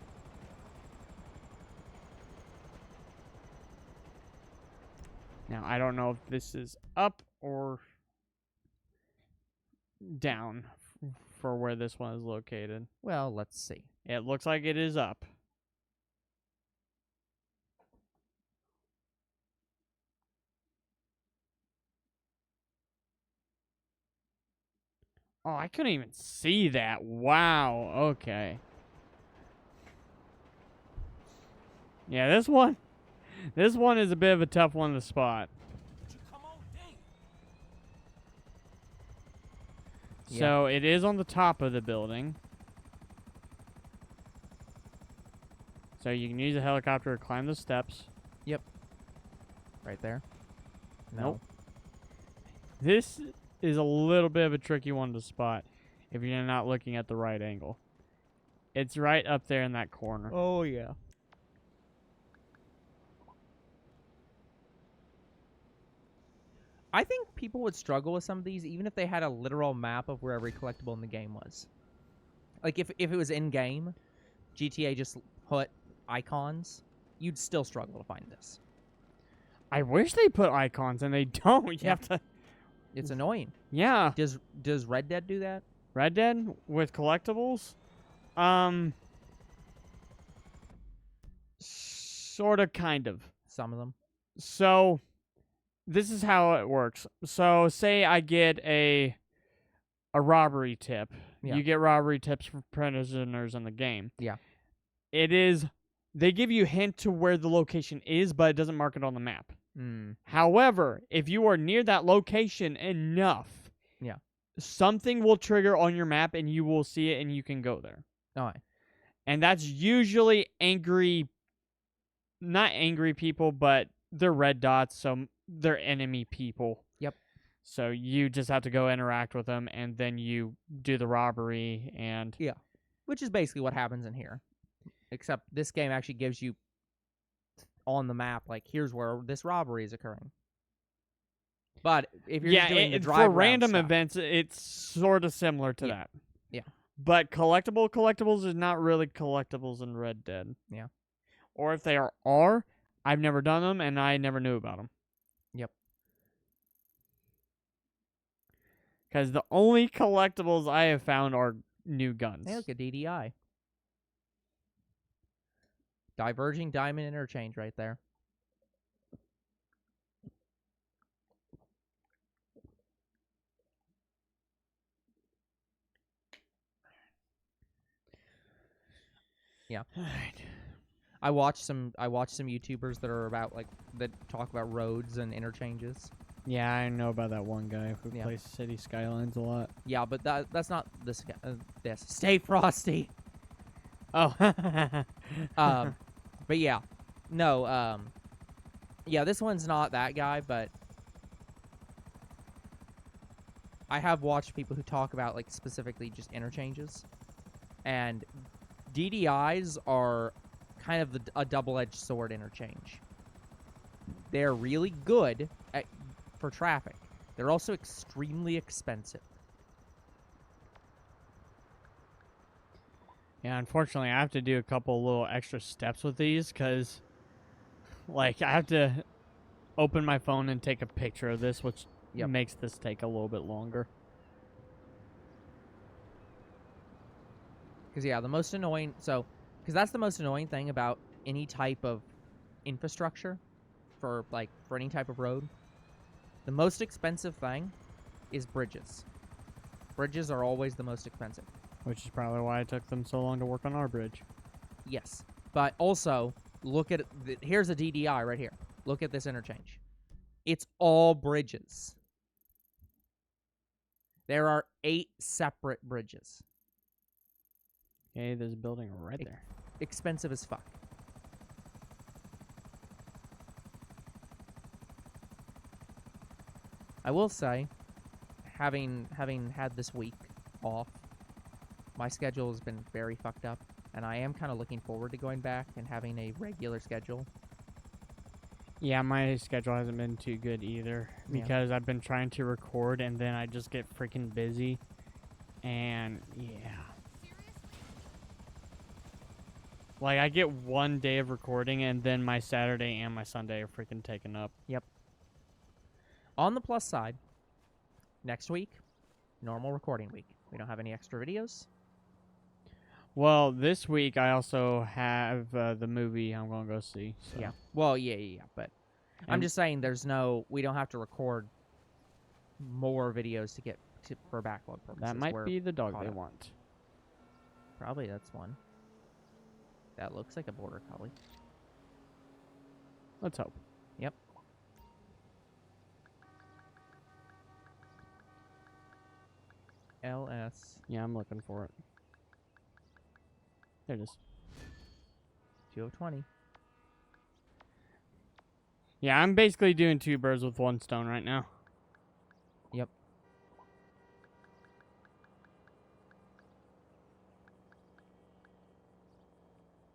Now, I don't know if this is up or down for where this one is located. Well, let's see. It looks like it is up. Oh, I couldn't even see that. Wow. Okay. Yeah, this one is a bit of a tough one to spot. Come on, dang. So it is on the top of the building. So you can use a helicopter to climb the steps. Right there. No. Nope. This is a little bit of a tricky one to spot if you're not looking at the right angle. It's right up there in that corner. Oh yeah. I think people would struggle with some of these even if they had a literal map of where every collectible in the game was. Like if it was in game, GTA just put icons, you'd still struggle to find this. I wish they put icons, and they don't. You Yeah. have to... It's annoying. Yeah. Does Red Dead do that? Red Dead with collectibles? Sort of, kind of. Some of them. So, this is how it works. So, say I get a robbery tip. Yeah. You get robbery tips for prisoners in the game. Yeah. It is... They give you a hint to where the location is, but it doesn't mark it on the map. Mm. However, if you are near that location enough, Yeah. something will trigger on your map and you will see it and you can go there. All right. And that's usually not angry people, but they're red dots, so they're enemy people. Yep. So you just have to go interact with them, and then you do the robbery, and... Yeah. Which is basically what happens in here. Except this game actually gives you on the map, like, here's where this robbery is occurring. But if you're just doing the drive for around random stuff, events, it's sort of similar to that. Yeah. But collectibles is not really collectibles in Red Dead. Yeah. Or if they are, I've never done them, and I never knew about them. Yep. Because the only collectibles I have found are new guns. Hey, look at DDI. Diverging diamond interchange right there. Yeah. Alright. I watched some YouTubers that are about that talk about roads and interchanges. Yeah, I know about that one guy who Yeah. plays City Skylines a lot. Yeah, but that's not this guy. This Stay Frosty. Oh. But yeah, no. Yeah, this one's not that guy, but I have watched people who talk about specifically just interchanges, and DDIs are kind of a double-edged sword interchange. They're really good for traffic. They're also extremely expensive. Yeah, unfortunately, I have to do a couple little extra steps with these because, I have to open my phone and take a picture of this, which Yep. makes this take a little bit longer. Because, yeah, the most annoying... because that's the most annoying thing about any type of infrastructure for any type of road. The most expensive thing is bridges. Bridges are always the most expensive. Which is probably why it took them so long to work on our bridge. Yes. But also, look at... here's a DDI right here. Look at this interchange. It's all bridges. There are 8 separate bridges. Okay, there's a building right there. Expensive as fuck. I will say, having had this week off, my schedule has been very fucked up, and I am kind of looking forward to going back and having a regular schedule. Yeah, my schedule hasn't been too good either Yeah. because I've been trying to record and then I just get freaking busy. And yeah. I get one day of recording and then my Saturday and my Sunday are freaking taken up. On the plus side, next week, normal recording week. We don't have any extra videos. Well, this week I also have the movie I'm going to go see. So. Yeah. Well, yeah. But I'm And- just saying we don't have to record more videos to get for backlog purposes. That might We're be the dog caught they up. want. Probably that's one. That looks like a border collie. Let's hope. Yep. LS. Yeah, I'm looking for it. There it is. 2 of 20. Yeah, I'm basically doing 2 birds with 1 stone right now. Yep.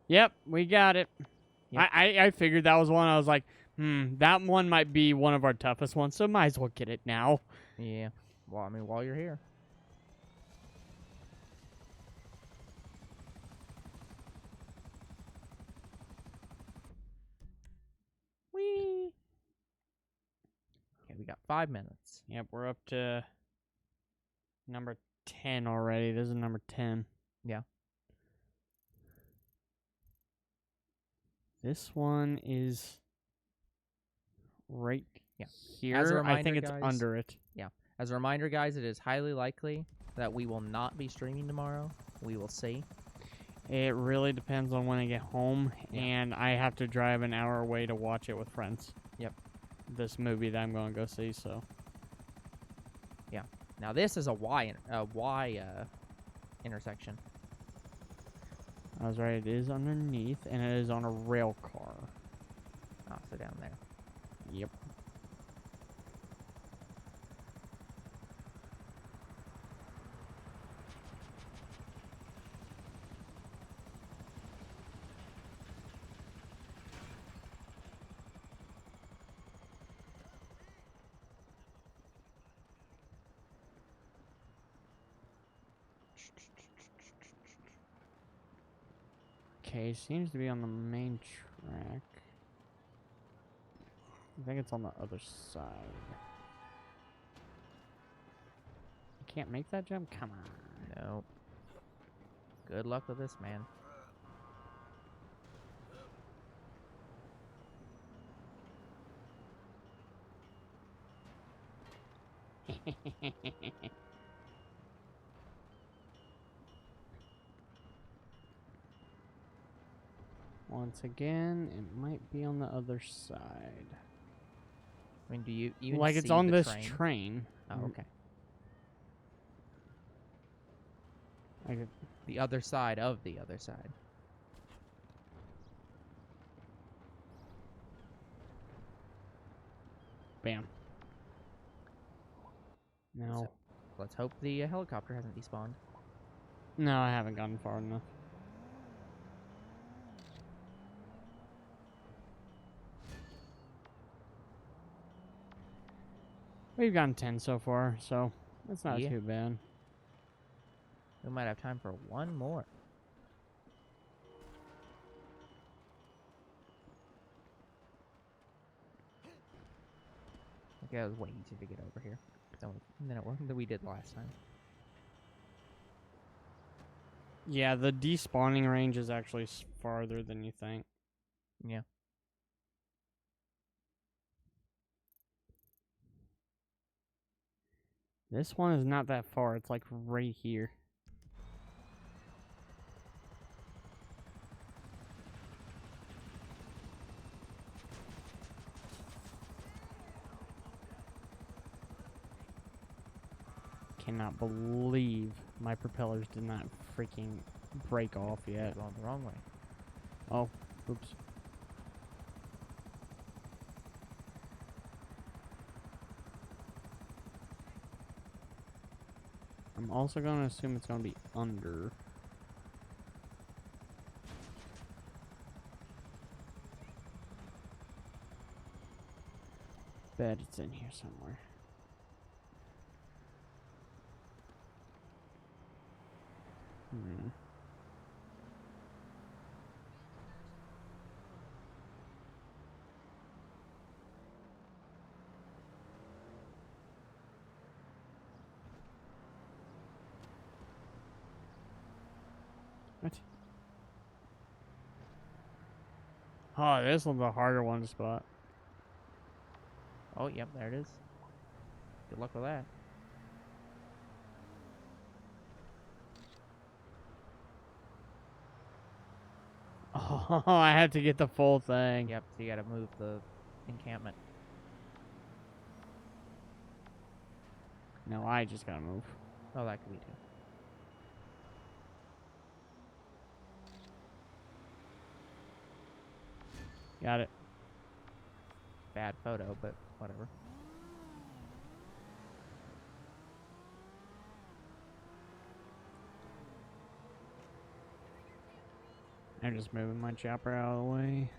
Yep, we got it. Yep. I figured that was one. I was like, that one might be one of our toughest ones, so might as well get it now. Yeah. Well, I mean, while you're here. Whee! Okay, we got 5 minutes. Yep, we're up to number 10 already. This is number 10. Yeah. This one is right Yeah. here. As a I reminder, think it's guys, under it. As a reminder, guys, it is highly likely that we will not be streaming tomorrow. We will see. It really depends on when I get home, Yeah. and I have to drive an hour away to watch it with friends. Yep. This movie that I'm going to go see, so. Yeah. Now this is a Y intersection. I was right, it is underneath, and it is on a rail car. Oh, so down there. Yep. Okay, seems to be on the main track. I think it's on the other side. You can't make that jump? Come on. Nope. Good luck with this, man. Once again, it might be on the other side. I mean, do you even Like see it's on the this train? train. Oh, okay. I could, The other side of the other side. bam. No. So, let's hope the helicopter hasn't despawned. No, I haven't gotten far enough. We've gotten 10 so far, so that's not Yeah. too bad. We might have time for one more. Okay, that was way easier to get over here than we did last time. Yeah, the despawning range is actually farther than you think. Yeah. This one is not that far. It's like right here. Cannot believe my propellers did not freaking break off yet. Going the wrong way. Oh, oops. I'm also going to assume it's going to be under. Bet it's in here somewhere. Hmm. What? Oh, this one's a harder one to spot. Oh, yep, there it is. Good luck with that. Oh, I had to get the full thing. Yep, so you gotta move the encampment. No, I just gotta move. Oh, that could be too. Got it. Bad photo, but whatever. I'm just moving my chopper out of the way.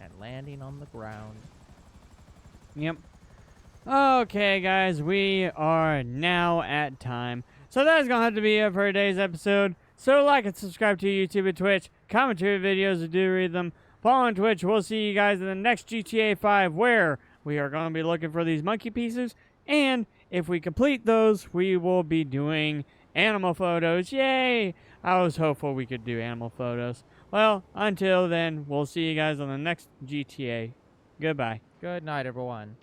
And landing on the ground. Yep. Okay, guys, we are now at time. So that is going to have to be it for today's episode. So like and subscribe to YouTube and Twitch. Comment your videos and do read them. Follow on Twitch. We'll see you guys in the next GTA 5 where we are going to be looking for these monkey pieces. And if we complete those, we will be doing animal photos. Yay! I was hopeful we could do animal photos. Well, until then, we'll see you guys on the next GTA. Goodbye. Good night, everyone.